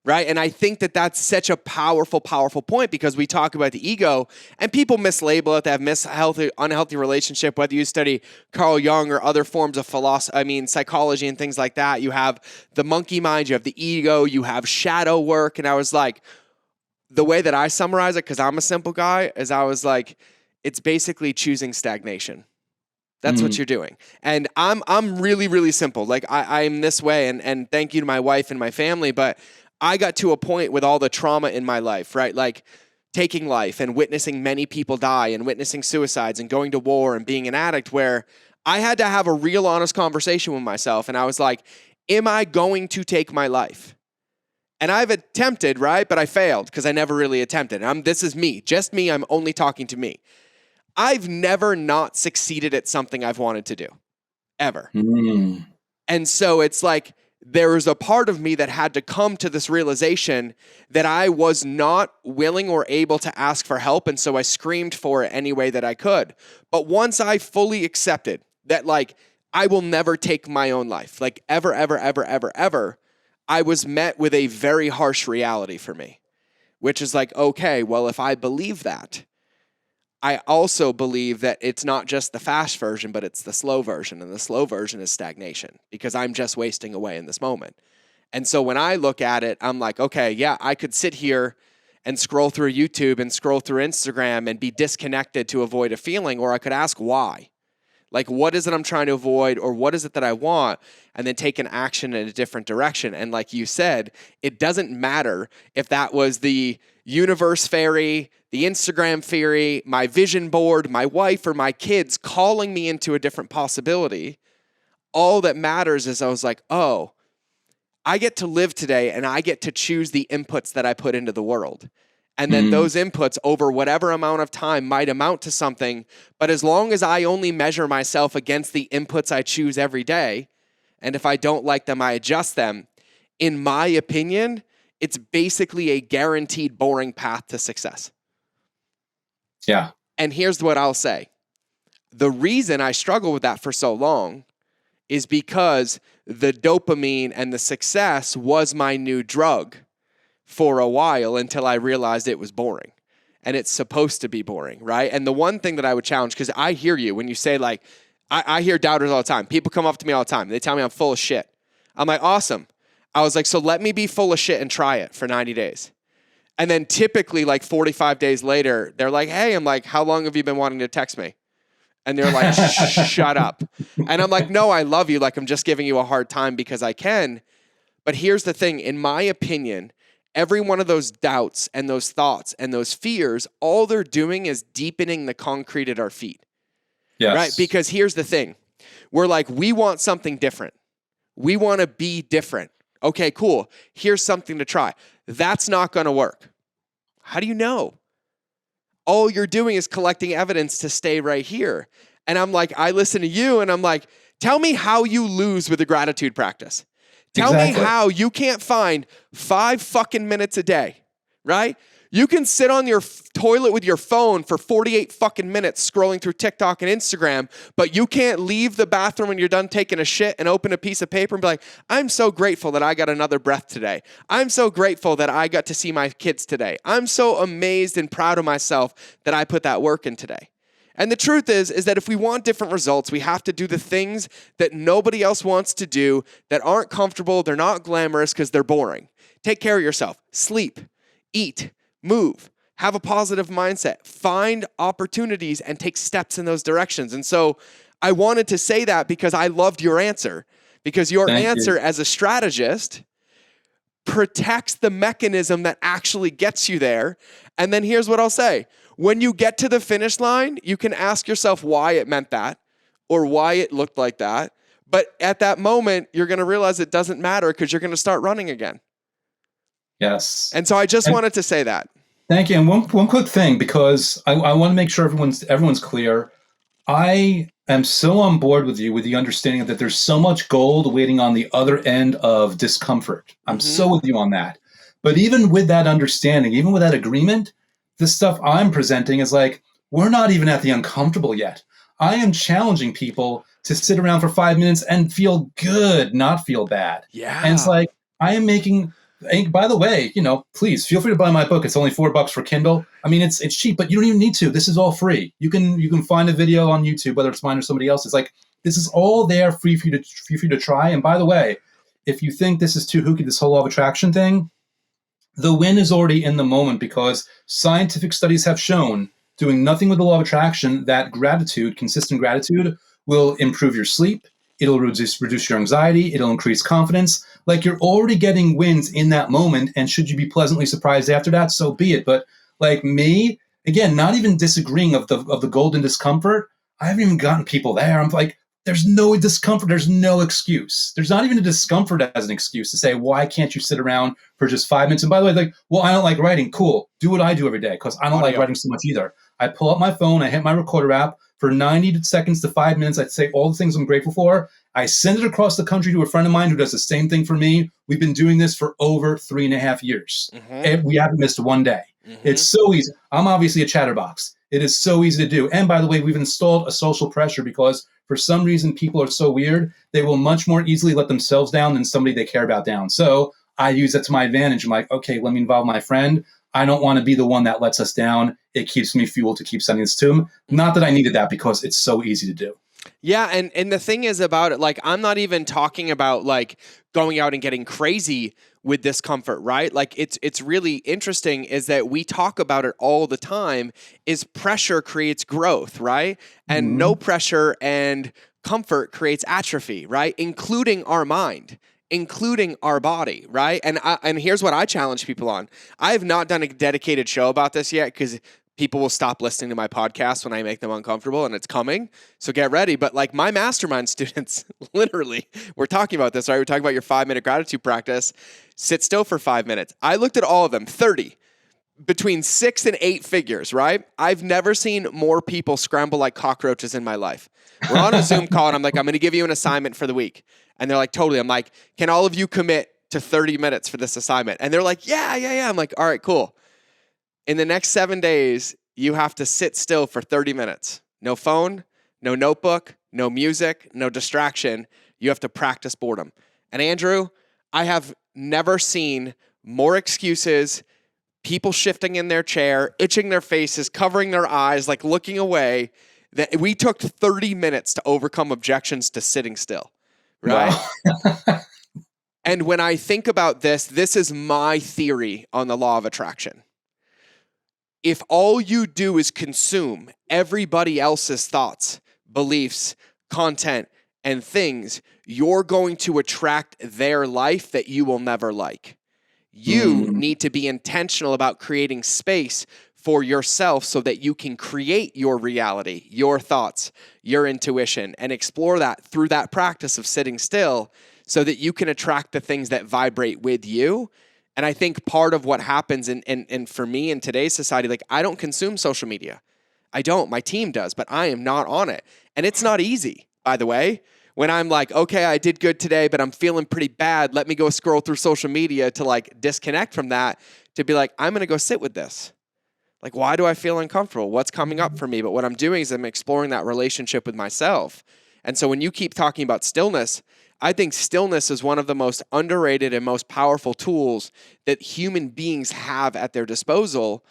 Right. And I think that that's such a powerful, powerful point, because we talk about the ego and people mislabel it. They have unhealthy relationship, whether you study Carl Jung or other forms of psychology and things like that. You have the monkey mind, you have the ego, you have shadow work. And I was like, the way that I summarize it, because I'm a simple guy, is I was like, it's basically choosing stagnation. That's what you're doing. And I'm really, really simple. Like I'm this way, and thank you to my wife and my family, but I got to a point with all the trauma in my life, right? Like taking life and witnessing many people die and witnessing suicides and going to war and being an addict, where I had to have a real honest conversation with myself. And I was like, am I going to take my life? And I've attempted, right? But I failed because I never really attempted. This is me, just me. I'm only talking to me. I've never not succeeded at something I've wanted to do, ever. And so it's like, there was a part of me that had to come to this realization that I was not willing or able to ask for help. And so I screamed for it any way that I could. But once I fully accepted that, like, I will never take my own life, like ever, ever, ever, ever, ever, I was met with a very harsh reality for me, which is like, okay, well, if I believe that, I also believe that it's not just the fast version, but it's the slow version. And the slow version is stagnation, because I'm just wasting away in this moment. And so when I look at it, I'm like, okay, yeah, I could sit here and scroll through YouTube and scroll through Instagram and be disconnected to avoid a feeling, or I could ask why. Like, what is it I'm trying to avoid, or what is it that I want, and then take an action in a different direction. And like you said, it doesn't matter if that was the universe fairy, the Instagram fairy, my vision board, my wife, or my kids calling me into a different possibility. All that matters is I was like, oh, I get to live today, and I get to choose the inputs that I put into the world. And then those inputs over whatever amount of time might amount to something. But as long as I only measure myself against the inputs I choose every day, and if I don't like them, I adjust them, in my opinion, it's basically a guaranteed boring path to success. Yeah. And here's what I'll say. The reason I struggled with that for so long is because the dopamine and the success was my new drug for a while, until I realized it was boring. And it's supposed to be boring, right? And the one thing that I would challenge, because I hear you when you say, like, I hear doubters all the time. People come up to me all the time. They tell me I'm full of shit. I'm like, awesome. I was like, so let me be full of shit and try it for 90 days. And then typically like 45 days later, they're like, hey, I'm like, how long have you been wanting to text me? And they're like, shut up. And I'm like, no, I love you. Like, I'm just giving you a hard time because I can. But here's the thing. In my opinion, every one of those doubts and those thoughts and those fears, all they're doing is deepening the concrete at our feet. Yes. Right? Because here's the thing. We're like, we want something different. We want to be different. Okay, cool. Here's something to try. That's not going to work. How do you know? All you're doing is collecting evidence to stay right here. And I'm like, I listen to you and I'm like, tell me how you lose with a gratitude practice. Tell me how you can't find 5 fucking minutes a day, right? You can sit on your toilet with your phone for 48 fucking minutes scrolling through TikTok and Instagram, but you can't leave the bathroom when you're done taking a shit and open a piece of paper and be like, I'm so grateful that I got another breath today. I'm so grateful that I got to see my kids today. I'm so amazed and proud of myself that I put that work in today. And the truth is that if we want different results, we have to do the things that nobody else wants to do, that aren't comfortable, they're not glamorous because they're boring. Take care of yourself. Sleep. Eat. Move, have a positive mindset, find opportunities and take steps in those directions. And so I wanted to say that because I loved your answer, because your answer as a strategist protects the mechanism that actually gets you there. And then here's what I'll say. When you get to the finish line, you can ask yourself why it meant that or why it looked like that. But at that moment, you're going to realize it doesn't matter because you're going to start running again. Yes. And so I just wanted to say that. Thank you. And one quick thing, because I want to make sure everyone's clear. I am so on board with you with the understanding that there's so much gold waiting on the other end of discomfort. I'm so with you on that. But even with that understanding, even with that agreement, the stuff I'm presenting is like, we're not even at the uncomfortable yet. I am challenging people to sit around for 5 minutes and feel good, not feel bad. Yeah. And it's like, I am making... And by the way, please feel free to buy my book. It's only $4 for Kindle. I mean, it's cheap, but you don't even need to. This is all free. You can find a video on YouTube, whether it's mine or somebody else's. Like, this is all there free for you to try. And by the way, if you think this is too hooky, this whole law of attraction thing, the win is already in the moment, because scientific studies have shown, doing nothing with the law of attraction, that consistent gratitude, will improve your sleep. It'll reduce your anxiety. It'll increase confidence. Like, you're already getting wins in that moment. And should you be pleasantly surprised after that, so be it. But like me, again, not even disagreeing of the golden discomfort. I haven't even gotten people there. I'm like, there's no discomfort. There's no excuse. There's not even a discomfort as an excuse to say, why can't you sit around for just 5 minutes? And by the way, like, well, I don't like writing. Cool. Do what I do every day, because I don't like writing so much either. I pull up my phone. I hit my recorder app. For 90 seconds to 5 minutes, I'd say all the things I'm grateful for. I send it across the country to a friend of mine who does the same thing for me. We've been doing this for over 3.5 years. And we haven't missed one day. It's so easy. I'm obviously a chatterbox. It is so easy to do. And by the way, we've installed a social pressure, because for some reason, people are so weird. They will much more easily let themselves down than somebody they care about down. So I use that to my advantage. I'm like, okay, let me involve my friend. I don't want to be the one that lets us down. It keeps me fueled to keep sending this to him. Not that I needed that, because it's so easy to do. Yeah, and the thing is about it, like, I'm not even talking about like going out and getting crazy with discomfort, right? Like, it's really interesting is that we talk about it all the time, is pressure creates growth, right? And no pressure and comfort creates atrophy, right? Including our mind, including our body, right? And here's what I challenge people on. I have not done a dedicated show about this yet, because people will stop listening to my podcast when I make them uncomfortable, and it's coming. So get ready. But like, my mastermind students, literally, we're talking about this, right? We're talking about your 5-minute gratitude practice. Sit still for 5 minutes. I looked at all of them, 30, between 6 and 8 figures, right? I've never seen more people scramble like cockroaches in my life. We're on a Zoom call, and I'm like, I'm going to give you an assignment for the week. And they're like, totally. I'm like, can all of you commit to 30 minutes for this assignment? And they're like, yeah. I'm like, all right, cool. In the next 7 days, you have to sit still for 30 minutes. No phone, no notebook, no music, no distraction. You have to practice boredom. And Andrew, I have never seen more excuses, people shifting in their chair, itching their faces, covering their eyes, like looking away. That we took 30 minutes to overcome objections to sitting still, right? Wow. And when I think about this is my theory on the law of attraction. If all you do is consume everybody else's thoughts, beliefs, content, and things, you're going to attract their life that you will never like. You need to be intentional about creating space for yourself so that you can create your reality, your thoughts, your intuition, and explore that through that practice of sitting still so that you can attract the things that vibrate with you. And I think part of what happens and for me in today's society, like I don't consume social media. I don't. My team does, but I am not on it. And it's not easy, by the way. When I'm like, okay, I did good today, but I'm feeling pretty bad. Let me go scroll through social media to like disconnect from that, to be like, I'm going to go sit with this. Like, why do I feel uncomfortable? What's coming up for me? But what I'm doing is I'm exploring that relationship with myself. And so when you keep talking about stillness, I think stillness is one of the most underrated and most powerful tools that human beings have at their disposal.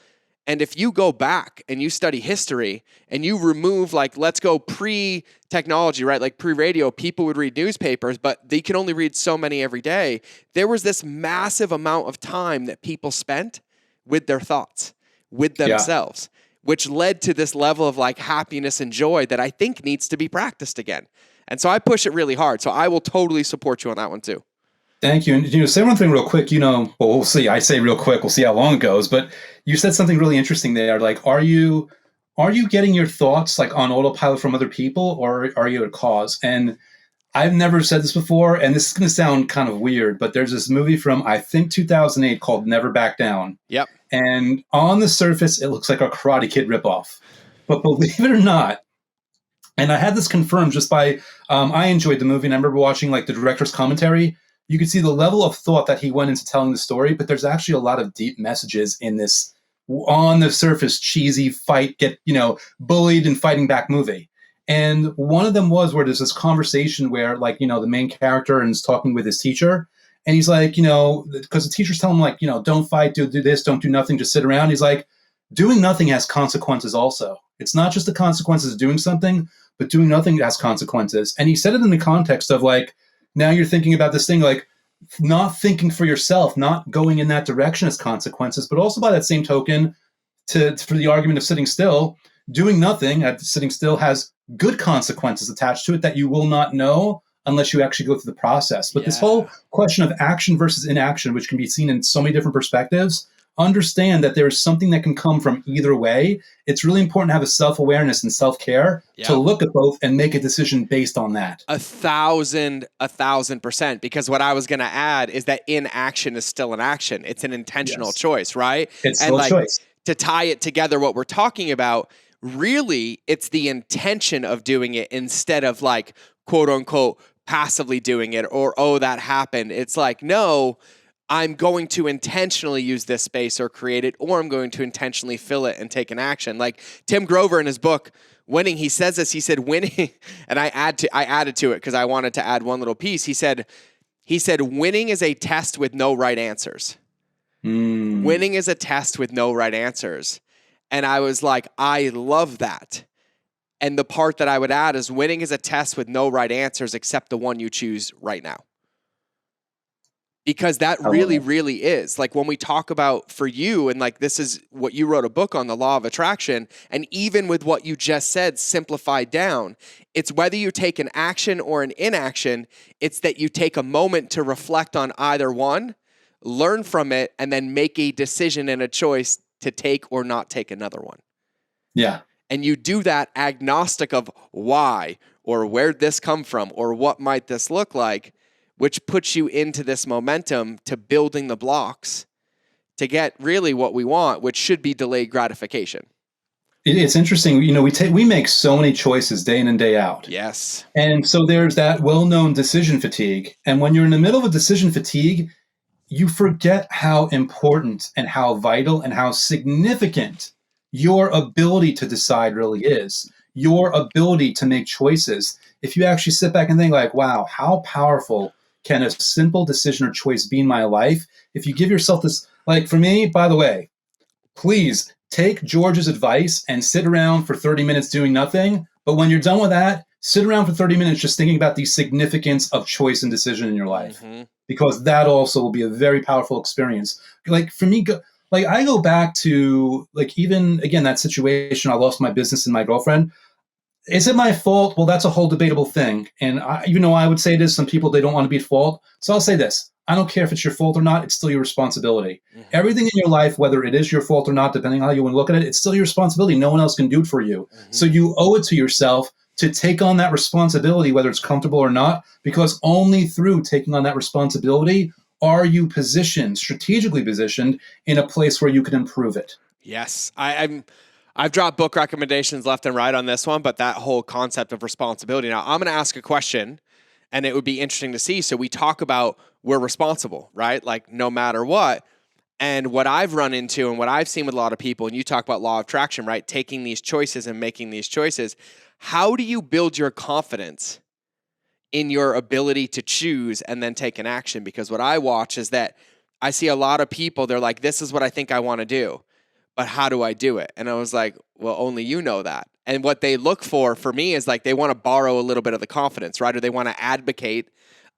And if you go back and you study history and you remove, like, let's go pre-technology, right? Like pre-radio, people would read newspapers, but they can only read so many every day. There was this massive amount of time that people spent with their thoughts, with themselves, which led to this level of like happiness and joy that I think needs to be practiced again. And so I push it really hard. So I will totally support you on that one too. Thank you. And say one thing real quick. Well, we'll see. I say real quick. We'll see how long it goes. But you said something really interesting there. Like, are you getting your thoughts like on autopilot from other people, or are you a cause? And I've never said this before, and this is going to sound kind of weird, but there's this movie from I think 2008 called Never Back Down. Yep. And on the surface, it looks like a Karate Kid ripoff. But believe it or not, and I had this confirmed just by I enjoyed the movie, and I remember watching like the director's commentary. You could see the level of thought that he went into telling the story, but there's actually a lot of deep messages in this on the surface cheesy fight, get bullied and fighting back movie. And one of them was where there's this conversation where like the main character is talking with his teacher, and he's like because the teacher's telling him like don't fight, do this, don't do nothing, just sit around. He's like, doing nothing has consequences also. It's not just the consequences of doing something, but doing nothing has consequences. And he said it in the context of like, now you're thinking about this thing like not thinking for yourself, not going in that direction as consequences, but also by that same token, for the argument of sitting still, doing nothing at sitting still has good consequences attached to it that you will not know unless you actually go through the process. But this whole question of action versus inaction, which can be seen in so many different perspectives, understand that there is something that can come from either way. It's really important to have a self-awareness and self-care to look at both and make a decision based on that. 1,000%. Because what I was going to add is that inaction is still an action. It's an intentional choice, right? It's still a choice. To tie it together, what we're talking about, really, it's the intention of doing it instead of like, quote unquote, passively doing it or, oh, that happened. It's like, no, I'm going to intentionally use this space or create it, or I'm going to intentionally fill it and take an action. Like Tim Grover in his book, Winning, he says this, he said, winning, and I added to it because I wanted to add one little piece. He said, winning is a test with no right answers. Winning is a test with no right answers. And I was like, I love that. And the part that I would add is winning is a test with no right answers except the one you choose right now. Because that really, really is. Like when we talk about for you, and like this is what you wrote a book on, the law of attraction, and even with what you just said, simplified down, it's whether you take an action or an inaction, it's that you take a moment to reflect on either one, learn from it, and then make a decision and a choice to take or not take another one. Yeah. And you do that agnostic of why or where'd this come from or what might this look like, which puts you into this momentum to building the blocks to get really what we want, which should be delayed gratification. It's interesting. We make so many choices day in and day out. Yes. And so there's that well-known decision fatigue. And when you're in the middle of a decision fatigue, you forget how important and how vital and how significant your ability to decide really is. Your ability to make choices. If you actually sit back and think like, wow, how powerful can a simple decision or choice be in my life? If you give yourself this, like for me, by the way, please take George's advice and sit around for 30 minutes doing nothing. But when you're done with that, sit around for 30 minutes just thinking about the significance of choice and decision in your life. Because that also will be a very powerful experience. Like for me, like I go back to like even, again, that situation, I lost my business and my girlfriend. Is it my fault? Well, that's a whole debatable thing. And even though I would say this, some people, they don't want to be at fault. So I'll say this. I don't care if it's your fault or not. It's still your responsibility. Mm-hmm. Everything in your life, whether it is your fault or not, depending on how you want to look at it, it's still your responsibility. No one else can do it for you. So Mm-hmm. you owe it to yourself to take on that responsibility, whether it's comfortable or not, because only through taking on that responsibility are you positioned, strategically positioned, in a place where you can improve it. Yes, I've dropped book recommendations left and right on this one, but that whole concept of responsibility. Now, I'm going to ask a question, and it would be interesting to see. So we talk about we're responsible, right? Like no matter what. And what I've run into and what I've seen with a lot of people, and you talk about law of attraction, right? Taking these choices and making these choices. How do you build your confidence in your ability to choose and then take an action? Because what I watch is that I see a lot of people, they're like, this is what I think I want to do, but how do I do it? And I was like, well, only you know that. And what they look for me is like they want to borrow a little bit of the confidence, right? Or they want to advocate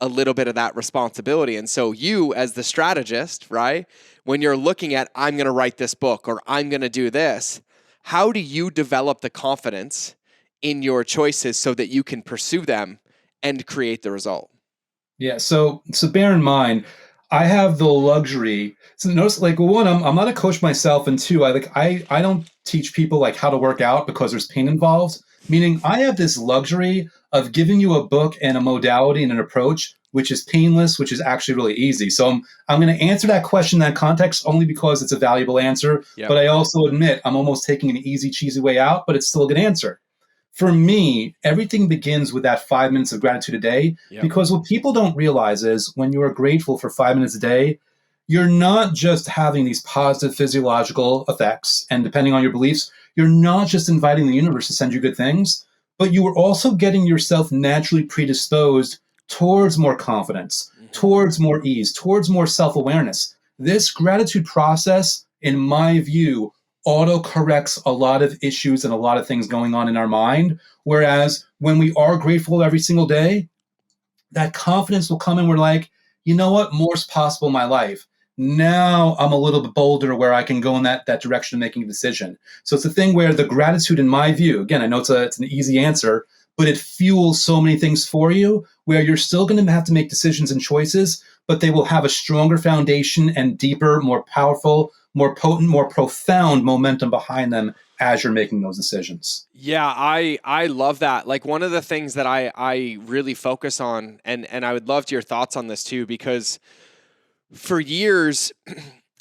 a little bit of that responsibility. And so you as the strategist, right? When you're looking at, I'm going to write this book or I'm going to do this, how do you develop the confidence in your choices so that you can pursue them and create the result? Yeah, so bear in mind, I have the luxury. So notice, like, well, one, I'm not a coach myself, and two, I don't teach people like how to work out because there's pain involved. Meaning, I have this luxury of giving you a book and a modality and an approach which is painless, which is actually really easy. So I'm going to answer that question in that context only because it's a valuable answer. Yep. But I also admit I'm almost taking an easy, cheesy way out, but it's still a good answer. For me, everything begins with that 5 minutes of gratitude a day. Yep. Because what people don't realize is when you are grateful for 5 minutes a day, you're not just having these positive physiological effects. And depending on your beliefs, you're not just inviting the universe to send you good things, but you are also getting yourself naturally predisposed towards more confidence, Mm-hmm. towards more ease, towards more self awareness. This gratitude process, in my view, auto corrects a lot of issues and a lot of things going on in our mind. Whereas when we are grateful every single day, that confidence will come and we're like, you know what, more's possible in my life. Now I'm a little bit bolder where I can go in that direction of making a decision. So it's a thing where the gratitude, in my view, again, I know it's an easy answer, but it fuels so many things for you where you're still going to have to make decisions and choices, but they will have a stronger foundation and deeper, more powerful, more potent, more profound momentum behind them as you're making those decisions. Yeah, I love that. Like one of the things that I really focus on, and I would love your thoughts on this too, because for years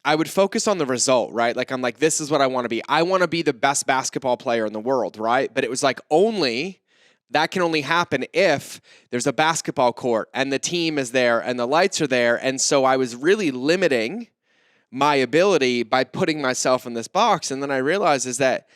I would focus on the result, right? Like I'm like, this is what I want to be. I want to be the best basketball player in the world, right? But it was like only that can only happen if there's a basketball court and the team is there and the lights are there. And so I was really limiting my ability by putting myself in this box. And then I realized is that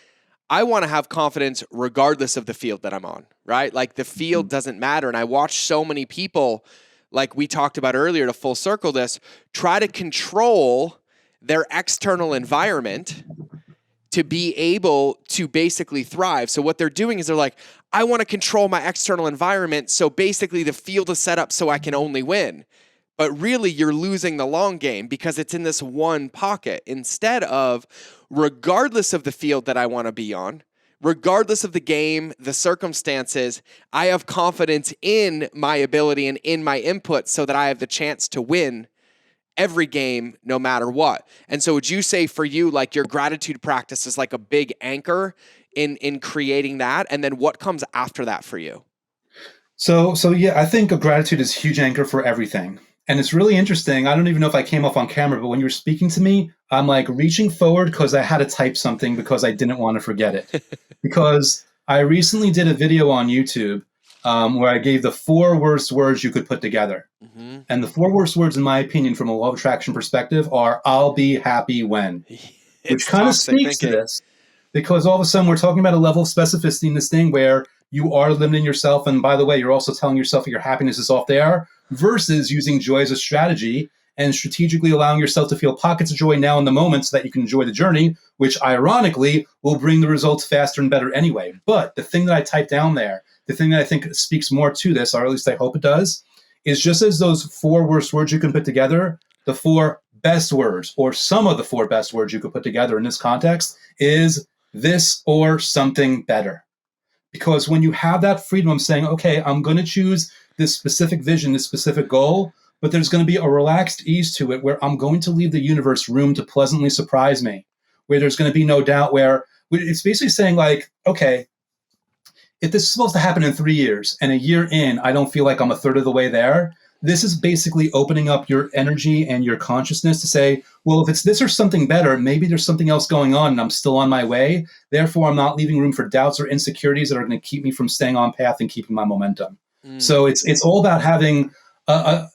I want to have confidence regardless of the field that I'm on, right? Like the field doesn't matter. And I watch so many people, like we talked about earlier, to full circle this, try to control their external environment to be able to basically thrive. So what they're doing is they're like, I want to control my external environment. So basically the field is set up so I can only win. But really you're losing the long game because it's in this one pocket instead of regardless of the field that I want to be on, regardless of the game, the circumstances, I have confidence in my ability and in my input so that I have the chance to win every game no matter what. And so would you say for you, like your gratitude practice is like a big anchor in creating that? And then what comes after that for you? So yeah, I think gratitude is a huge anchor for everything. And it's really interesting. I don't even know if I came off on camera, but when you were speaking to me, I'm like reaching forward because I had to type something because I didn't want to forget it. Because I recently did a video on YouTube where I gave the 4 worst words you could put together. Mm-hmm. And the 4 worst words, in my opinion, from a law of attraction perspective, are "I'll be happy when," which It's kind of toxic speaks to thinking. this because all of a sudden we're talking about a level of specificity in this thing where you are limiting yourself. And by the way, you're also telling yourself that your happiness is off there versus using joy as a strategy and strategically allowing yourself to feel pockets of joy now in the moment so that you can enjoy the journey, which ironically will bring the results faster and better anyway. But the thing that I typed down there, the thing that I think speaks more to this, or at least I hope it does, is just as those 4 worst words you can put together, the 4 best words, or some of the 4 best words you could put together in this context, is this or something better. Because when you have that freedom of saying, okay, I'm going to choose this specific vision, this specific goal, but there's going to be a relaxed ease to it where I'm going to leave the universe room to pleasantly surprise me, where there's going to be no doubt, where it's basically saying like, okay, if this is supposed to happen in 3 years and a year in, I don't feel like I'm a third of the way there. This is basically opening up your energy and your consciousness to say, well, if it's this or something better, maybe there's something else going on and I'm still on my way. Therefore, I'm not leaving room for doubts or insecurities that are going to keep me from staying on path and keeping my momentum. So it's all about having a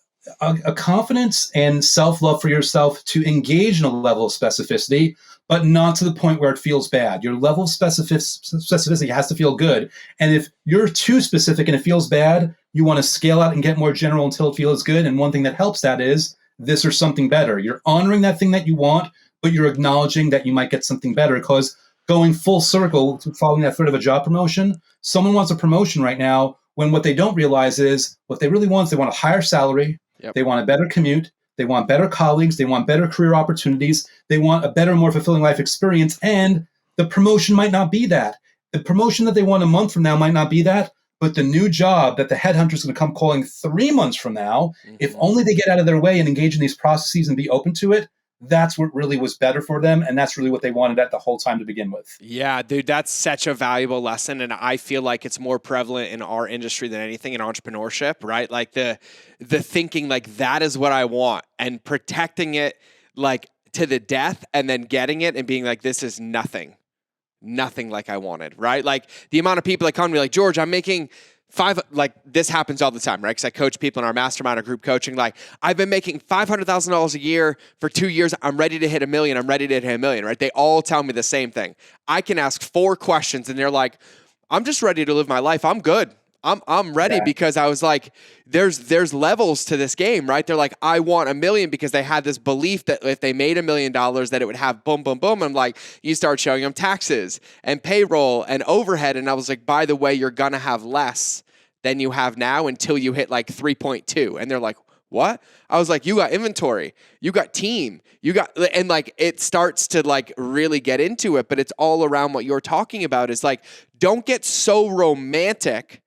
confidence and self-love for yourself to engage in a level of specificity, but not to the point where it feels bad. Your level of specificity has to feel good. And if you're too specific and it feels bad, you want to scale out and get more general until it feels good. And one thing that helps that is this or something better. You're honoring that thing that you want, but you're acknowledging that you might get something better. Because going full circle, following that thread of a job promotion, someone wants a promotion right now when what they don't realize is what they really want is they want a higher salary. Yep. They want a better commute. They want better colleagues. They want better career opportunities. They want a better, more fulfilling life experience. And the promotion might not be that. The promotion that they want a month from now might not be that. But the new job that the headhunter is going to come calling 3 months from now, if only they get out of their way and engage in these processes and be open to it, that's what really was better for them. And that's really what they wanted at the whole time to begin with. Yeah, dude, that's such a valuable lesson. And I feel like it's more prevalent in our industry than anything in entrepreneurship, right? Like the thinking like that is what I want and protecting it like to the death and then getting it and being like, this is nothing like I wanted, right? Like the amount of people that come to me like, George, I'm making like this happens all the time, right? Because I coach people in our mastermind or group coaching. Like I've been making $500,000 a year for 2 years. I'm ready to hit $1 million. I'm ready to hit $1 million, right? They all tell me the same thing. I can ask 4 questions and they're like, I'm just ready to live my life. I'm good. I'm ready because I was like, there's levels to this game, right? They're like, I want $1 million because they had this belief that if they made $1 million that it would have boom, boom, boom. I'm like, you start showing them taxes and payroll and overhead. And I was like, by the way, you're going to have less than you have now until you hit like 3.2. And they're like, what? I was like, you got inventory, you got team, you got, and like, it starts to like really get into it, but it's all around what you're talking about is like, don't get so romantic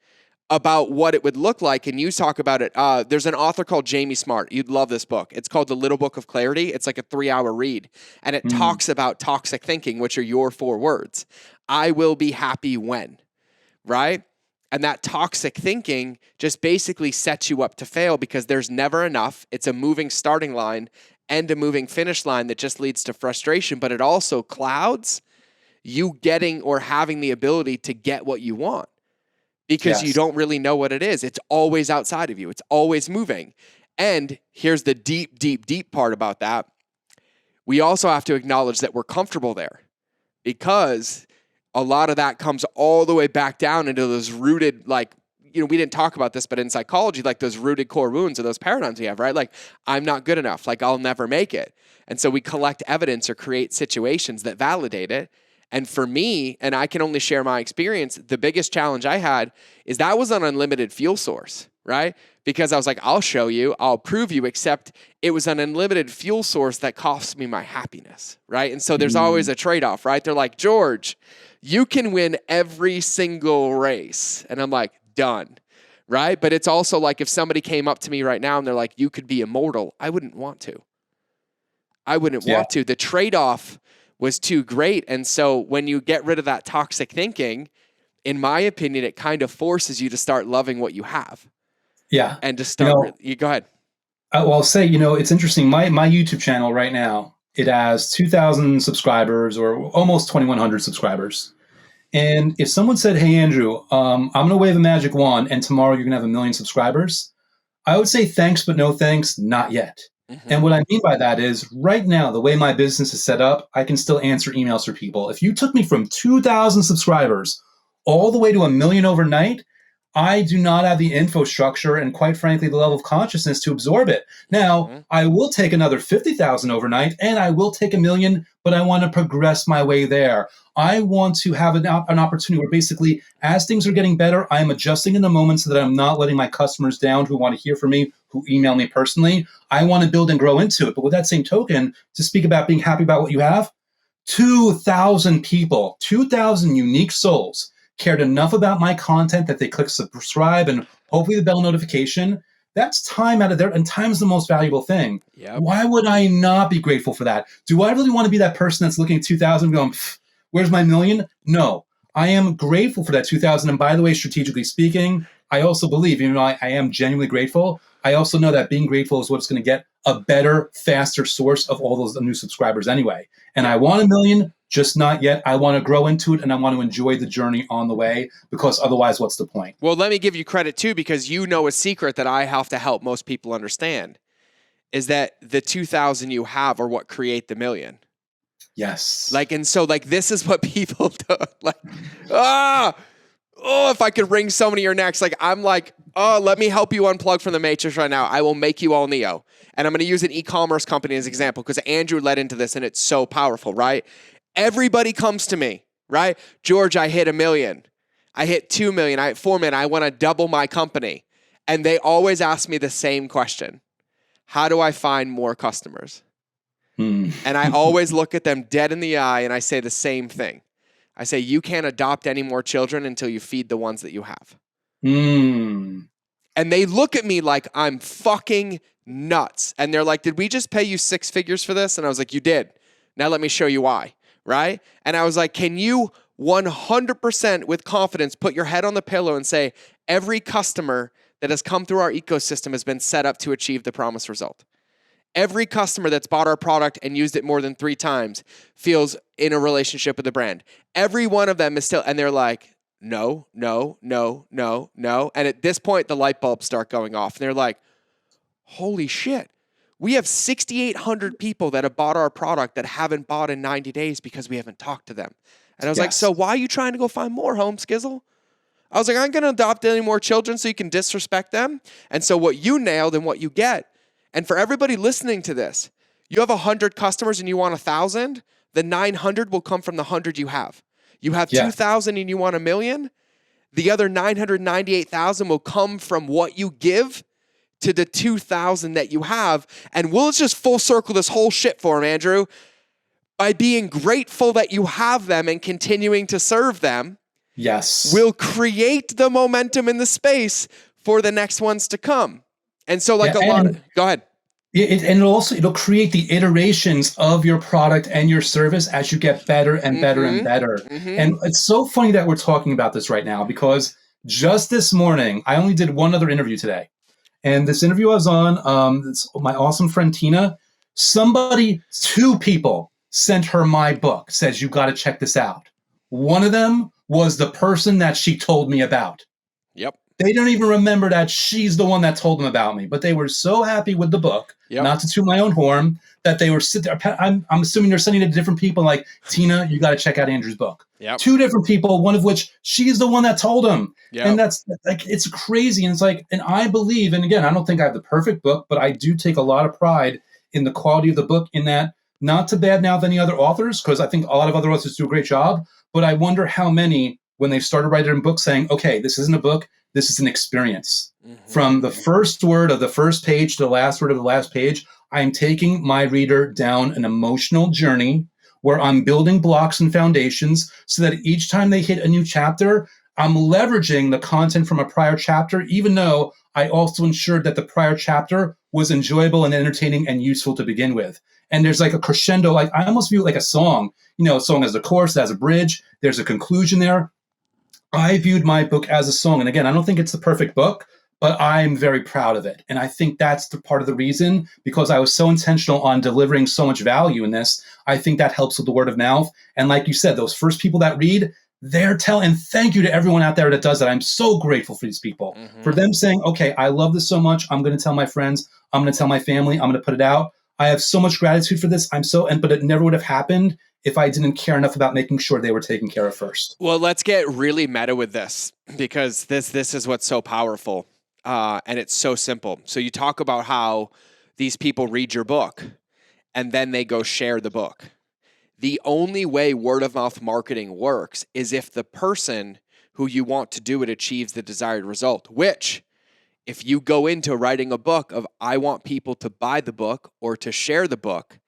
about what it would look like. And you talk about it. There's an author called Jamie Smart. You'd love this book. It's called The Little Book of Clarity. It's like a 3-hour read. And it talks about toxic thinking, which are your 4 words. I will be happy when, right? And that toxic thinking just basically sets you up to fail because there's never enough. It's a moving starting line and a moving finish line that just leads to frustration. But it also clouds you getting or having the ability to get what you want. Because you don't really know what it is. It's always outside of you. It's always moving. And here's the deep, deep, deep part about that. We also have to acknowledge that we're comfortable there because a lot of that comes all the way back down into those rooted, like, you know, we didn't talk about this, but in psychology, like those rooted core wounds or those paradigms we have, right? Like, I'm not good enough. Like, I'll never make it. And so we collect evidence or create situations that validate it. And for me, and I can only share my experience, the biggest challenge I had is that was an unlimited fuel source, right? Because I was like, I'll show you, I'll prove you, except it was an unlimited fuel source that cost me my happiness, right? And so there's always a trade-off, right? They're like, George, you can win every single race. And I'm like, done, right? But it's also like if somebody came up to me right now and they're like, you could be immortal, I wouldn't want to. I wouldn't want to. The trade-off was too great. And so when you get rid of that toxic thinking, in my opinion, it kind of forces you to start loving what you have. Yeah. And to start, you go ahead. Well, I'll say, it's interesting. My YouTube channel right now, it has 2,000 subscribers or almost 2,100 subscribers. And if someone said, hey, Andrew, I'm going to wave a magic wand and tomorrow you're going to have 1 million subscribers, I would say thanks, but no thanks, not yet. And what I mean by that is right now, the way my business is set up, I can still answer emails for people. If you took me from 2,000 subscribers all the way to 1 million overnight, I do not have the infrastructure and quite frankly, the level of consciousness to absorb it. Now, I will take another 50,000 overnight and I will take 1 million, but I want to progress my way there. I want to have an opportunity where basically as things are getting better, I'm adjusting in the moment so that I'm not letting my customers down who want to hear from me, who email me personally. I want to build and grow into it. But with that same token, to speak about being happy about what you have, 2,000 people, 2,000 unique souls cared enough about my content that they click subscribe and hopefully the bell notification. That's time out of there, and time's the most valuable thing. Yep. Why would I not be grateful for that? Do I really want to be that person that's looking at 2,000 going, where's my million? No. I am grateful for that 2,000. And by the way, strategically speaking, I also believe, even though I am genuinely grateful, I also know that being grateful is what's going to get a better, faster source of all those new subscribers anyway. And I want a million, just not yet. I want to grow into it, and I want to enjoy the journey on the way, because otherwise, what's the point? Well, let me give you credit too, because you know a secret that I have to help most people understand is that the 2,000 you have are what create the million. Yes. And so this is what people do. If I could wring so many of your necks, I'm like, oh, let me help you unplug from the matrix right now. I will make you all Neo. And I'm going to use an e-commerce company as an example because Andrew led into this and it's so powerful, right? Everybody comes to me, right? George, I hit 1 million. I hit 2 million. I hit 4 million. I want to double my company. And they always ask me the same question. How do I find more customers? And I always look at them dead in the eye and I say the same thing. I say, you can't adopt any more children until you feed the ones that you have. And they look at me like I'm fucking nuts. And they're like, did we just pay you 6 figures for this? And I was like, you did. Now let me show you why, right? And I was like, can you 100% with confidence put your head on the pillow and say, every customer that has come through our ecosystem has been set up to achieve the promised result? Every customer that's bought our product and used it more than 3 times feels in a relationship with the brand. Every one of them is still, and they're like, no, no, no, no, no. And at this point, the light bulbs start going off. And they're like, holy shit. We have 6,800 people that have bought our product that haven't bought in 90 days because we haven't talked to them. And I was like, so why are you trying to go find more, home skizzle? I was like, I'm going to adopt any more children so you can disrespect them. And so what you nailed and what you get. And for everybody listening to this, you have 100 customers and you want 1,000, the 900 will come from the 100 you have. You have 2,000 and you want 1 million, the other 998,000 will come from what you give to the 2,000 that you have. And we'll just full circle this whole shit for them, Andrew. By being grateful that you have them and continuing to serve them, will create the momentum in the space for the next ones to come. And so go ahead. And it'll create the iterations of your product and your service as you get better and better and better. And it's so funny that we're talking about this right now, because just this morning, I only did one other interview today. And this interview I was on, it's my awesome friend Tina, 2 people sent her my book, says, you got to check this out. One of them was the person that she told me about. Yep. They don't even remember that she's the one that told them about me, but they were so happy with the book, not to toot my own horn, that they were sitting there. I'm assuming they're sending it to different people like, Tina, you got to check out Andrew's book. 2 different people, one of which she's the one that told him. And that's like, it's crazy. And it's like, and I believe, and again, I don't think I have the perfect book, but I do take a lot of pride in the quality of the book, in that, not to badmouth any other authors, because I think a lot of other authors do a great job, but I wonder how many, when they started writing a book, saying, okay, this isn't a book, this is an experience. From the first word of the first page to the last word of the last page, I'm taking my reader down an emotional journey where I'm building blocks and foundations so that each time they hit a new chapter, I'm leveraging the content from a prior chapter, even though I also ensured that the prior chapter was enjoyable and entertaining and useful to begin with. And there's like a crescendo, like I almost view it like a song. A song has a chorus, has a bridge, there's a conclusion there. I viewed my book as a song. And again, I don't think it's the perfect book, but I'm very proud of it. And I think that's the part of the reason, because I was so intentional on delivering so much value in this. I think that helps with the word of mouth. And like you said, those first people that read, they're telling, and thank you to everyone out there that does that. I'm so grateful for these people, for them saying, okay, I love this so much. I'm going to tell my friends. I'm going to tell my family. I'm going to put it out. I have so much gratitude for this. But it never would have happened if I didn't care enough about making sure they were taken care of first. Well, let's get really meta with this, because this is what's so powerful, and it's so simple. So you talk about how these people read your book and then they go share the book. The only way word of mouth marketing works is if the person who you want to do it achieves the desired result, which, if you go into writing a book of, I want people to buy the book or to share the book,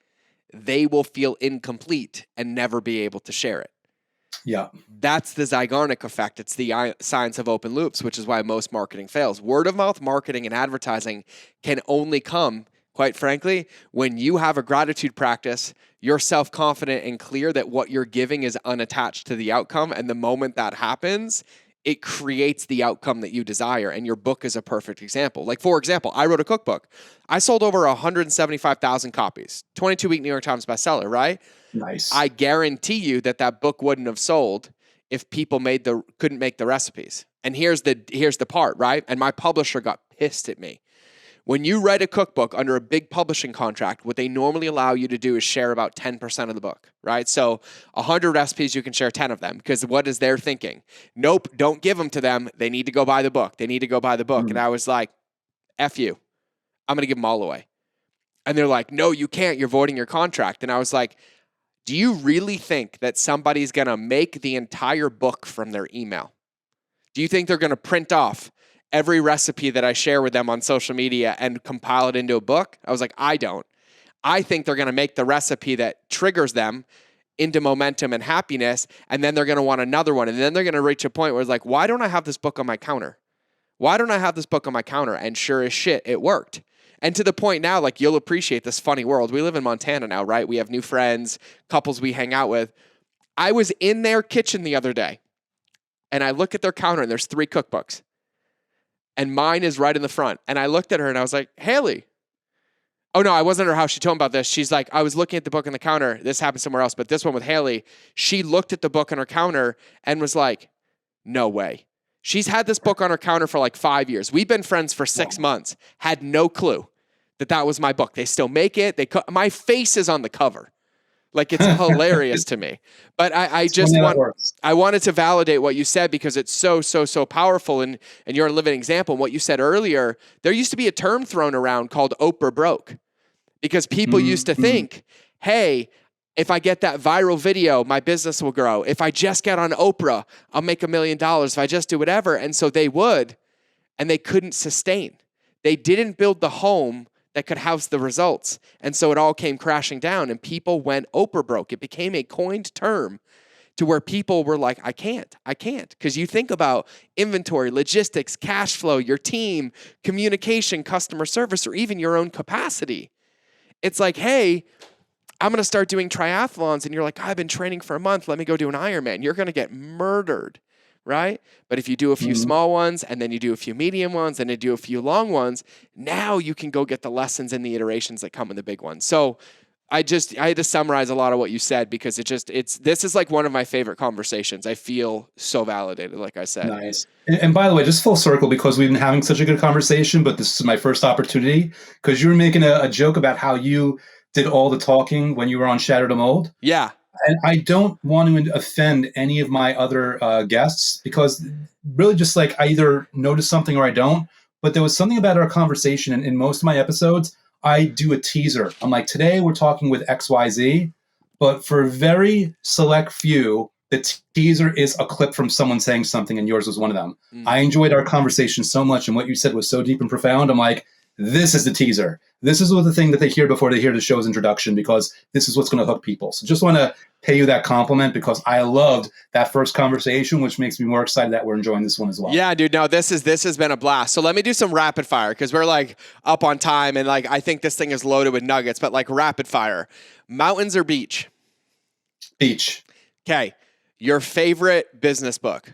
they will feel incomplete and never be able to share it. Yeah. That's the Zeigarnik effect. It's the science of open loops, which is why most marketing fails. Word of mouth marketing and advertising can only come, quite frankly, when you have a gratitude practice, you're self-confident and clear that what you're giving is unattached to the outcome. And the moment that happens, it creates the outcome that you desire. And your book is a perfect example. Like, for example, I wrote a cookbook. I sold over 175,000 copies, 22-week New York Times bestseller, right? Nice. I guarantee you that that book wouldn't have sold if people couldn't make the recipes. And here's the part, right? And my publisher got pissed at me. When you write a cookbook under a big publishing contract, what they normally allow you to do is share about 10% of the book, right? So 100 recipes, you can share 10 of them, because what is their thinking? Nope, don't give them to them. They need to go buy the book. They need to go buy the book. And I was like, F you. I'm going to give them all away. And they're like, no, you can't. You're voiding your contract. And I was like, do you really think that somebody's going to make the entire book from their email? Do you think they're going to print off every recipe that I share with them on social media and compile it into a book? I was like, I don't. I think they're going to make the recipe that triggers them into momentum and happiness, and then they're going to want another one. And then they're going to reach a point where it's like, why don't I have this book on my counter? Why don't I have this book on my counter? And sure as shit, it worked. And to the point now, like, you'll appreciate this funny world. We live in Montana now, right? We have new friends, couples we hang out with. I was in their kitchen the other day, and I look at their counter, and there's 3 cookbooks. And mine is right in the front. And I looked at her, and I was like, Haley. Oh, no, I wasn't at her house. She told me about this. She's like, I was looking at the book on the counter. This happened somewhere else, but this one with Haley, she looked at the book on her counter and was like, no way. She's had this book on her counter for like 5 years. We've been friends for 6 months. Had no clue that that was my book. They still make it. My face is on the cover. Like, it's hilarious to me. But I wanted to validate what you said, because it's so powerful, and you're a living example. And what you said earlier, there used to be a term thrown around called Oprah broke, because people used to think, hey, if I get that viral video, my business will grow. If I just get on Oprah, I'll make $1 million. If I just do whatever. And so they would, and they couldn't sustain. They didn't build the home that could house the results. And so it all came crashing down, and people went Oprah broke. It became a coined term to where people were like, I can't. Because you think about inventory, logistics, cash flow, your team, communication, customer service, or even your own capacity. It's like, hey, I'm going to start doing triathlons. And you're like, I've been training for a month. Let me go do an Ironman. You're going to get murdered, right? But if you do a few small ones, and then you do a few medium ones, and you do a few long ones, now you can go get the lessons and the iterations that come in the big ones. So I had to summarize a lot of what you said, because this is like one of my favorite conversations. I feel so validated, like I said. Nice. And by the way, just full circle, because we've been having such a good conversation, but this is my first opportunity, because you were making a joke about how you did all the talking when you were on Shatter to Mold. Yeah. And I don't want to offend any of my other guests, because really just like I either notice something or I don't. But there was something about our conversation, and in most of my episodes, I do a teaser. I'm like, today we're talking with XYZ, but for a very select few, the teaser is a clip from someone saying something, and yours was one of them. I enjoyed our conversation so much, and what you said was so deep and profound. I'm like, this is the teaser. This is what the thing that they hear before they hear the show's introduction, because this is what's going to hook people. So just want to pay you that compliment, because I loved that first conversation, which makes me more excited that we're enjoying this one as well. Yeah, dude. No, this has been a blast. So let me do some rapid fire, because we're like up on time, and like I think this thing is loaded with nuggets. But like, rapid fire: mountains or beach? Beach. Okay. Your favorite business book?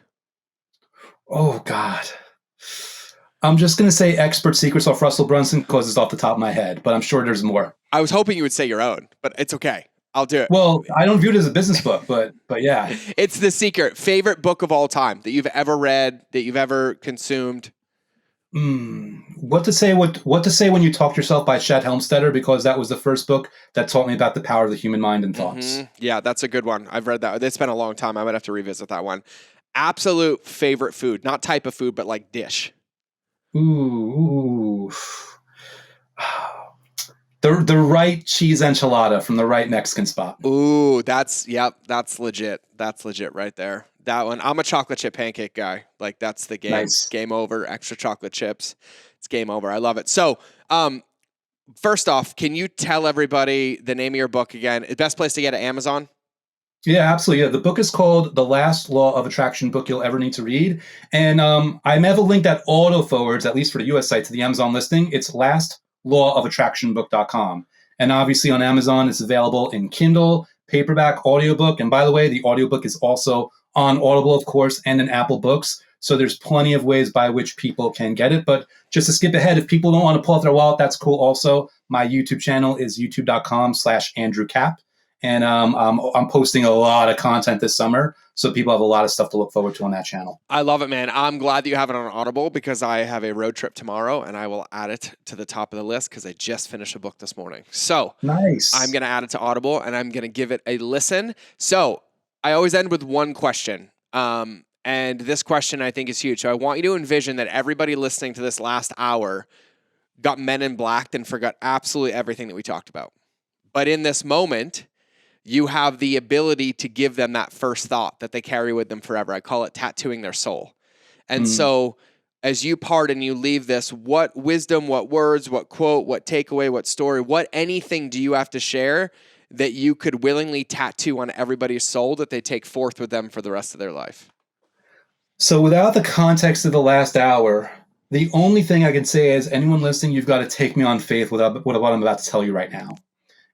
Oh God. I'm just going to say Expert Secrets off Russell Brunson, because it's off the top of my head, but I'm sure there's more. I was hoping you would say your own, but it's okay. I'll do it. Well, I don't view it as a business book, but yeah. It's The Secret. Favorite book of all time that you've ever read, that you've ever consumed? What to say when you talk to yourself by Chad Helmstetter, because that was the first book that taught me about the power of the human mind and thoughts. Yeah, that's a good one. I've read that. It's been a long time. I might have to revisit that one. Absolute favorite food, not type of food, but like dish. Ooh. The right cheese enchilada from the right Mexican spot. Ooh, that's legit. That's legit right there. That one. I'm a chocolate chip pancake guy. Like, that's the game. Nice. Game over. Extra chocolate chips. It's game over. I love it. So, first off, can you tell everybody the name of your book again? The best place to get it, Amazon? Yeah, absolutely. Yeah, the book is called "The Last Law of Attraction Book You'll Ever Need to Read," and I may have a link that auto forwards, at least for the U.S. site, to the Amazon listing. It's lastlawofattractionbook.com, and obviously on Amazon, it's available in Kindle, paperback, audiobook, and by the way, the audiobook is also on Audible, of course, and in Apple Books. So there's plenty of ways by which people can get it. But just to skip ahead, if people don't want to pull out their wallet, that's cool. Also, my YouTube channel is youtube.com/Andrew Cap. And I'm posting a lot of content this summer, so people have a lot of stuff to look forward to on that channel. I love it, man. I'm glad that you have it on Audible because I have a road trip tomorrow and I will add it to the top of the list because I just finished a book this morning. So I'm Nice. going to add it to Audible and I'm going to give it a listen. So I always end with one question. And this question I think is huge. So I want you to envision that everybody listening to this last hour got Men in Blacked and forgot absolutely everything that we talked about. But in this moment, you have the ability to give them that first thought that they carry with them forever. I call it tattooing their soul. And so as you part and you leave this, what wisdom, what words, what quote, what takeaway, what story, what anything do you have to share that you could willingly tattoo on everybody's soul that they take forth with them for the rest of their life? So, without the context of the last hour, the only thing I can say is anyone listening, you've got to take me on faith with what I'm about to tell you right now.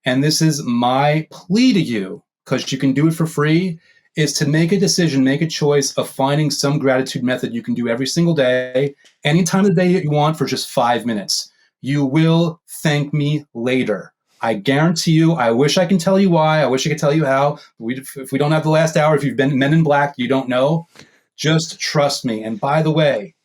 And this is my plea to you, because you can do it for free, is to make a decision, make a choice of finding some gratitude method you can do every single day, any time of the day that you want for just 5 minutes. You will thank me later. I guarantee you. I wish I can tell you why. I wish I could tell you how. If we don't have the last hour, if you've been Men in Black, you don't know. Just trust me. And by the way,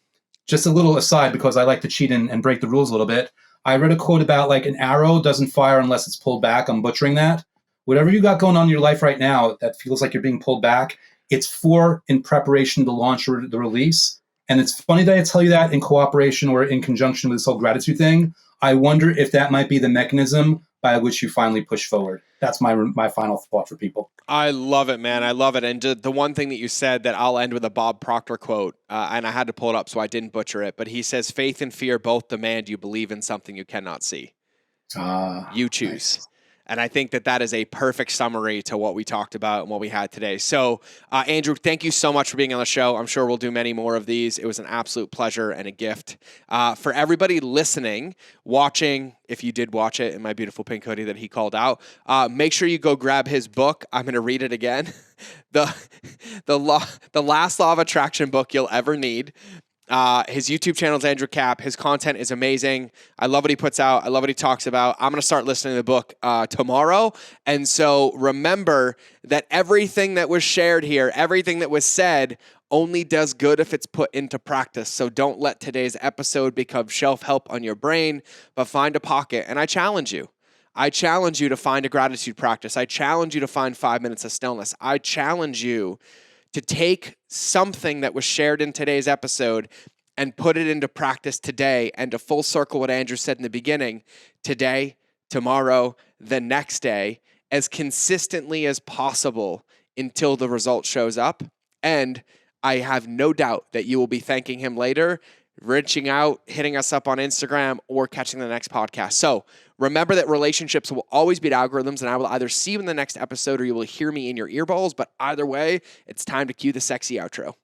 just a little aside, because I like to cheat and break the rules a little bit. I read a quote about like an arrow doesn't fire unless it's pulled back. I'm butchering that. Whatever you got going on in your life right now that feels like you're being pulled back, it's in preparation to launch the release. And it's funny that I tell you that in cooperation or in conjunction with this whole gratitude thing. I wonder if that might be the mechanism by which you finally push forward. That's my final thought for people. I love it, man. I love it. And the one thing that you said that I'll end with a Bob Proctor quote, and I had to pull it up so I didn't butcher it, but he says, faith and fear both demand you believe in something you cannot see. You choose. Nice. And I think that that is a perfect summary to what we talked about and what we had today. So, Andrew, thank you so much for being on the show. I'm sure we'll do many more of these. It was an absolute pleasure and a gift. For everybody listening, watching, if you did watch it in my beautiful pink hoodie that he called out, make sure you go grab his book. I'm going to read it again. The Last Law of Attraction Book You'll Ever Need. His YouTube channel is Andrew Cap. His content is amazing. I love what he puts out. I love what he talks about. I'm going to start listening to the book tomorrow. And so remember that everything that was shared here, everything that was said, only does good if it's put into practice. So don't let today's episode become shelf help on your brain, but find a pocket. And I challenge you. I challenge you to find a gratitude practice. I challenge you to find 5 minutes of stillness. I challenge you to take something that was shared in today's episode and put it into practice today, and to full circle what Andrew said in the beginning, today, tomorrow, the next day, as consistently as possible until the result shows up. And I have no doubt that you will be thanking him later, reaching out, hitting us up on Instagram, or catching the next podcast. So remember that relationships will always beat algorithms, and I will either see you in the next episode or you will hear me in your earballs. But either way, it's time to cue the sexy outro.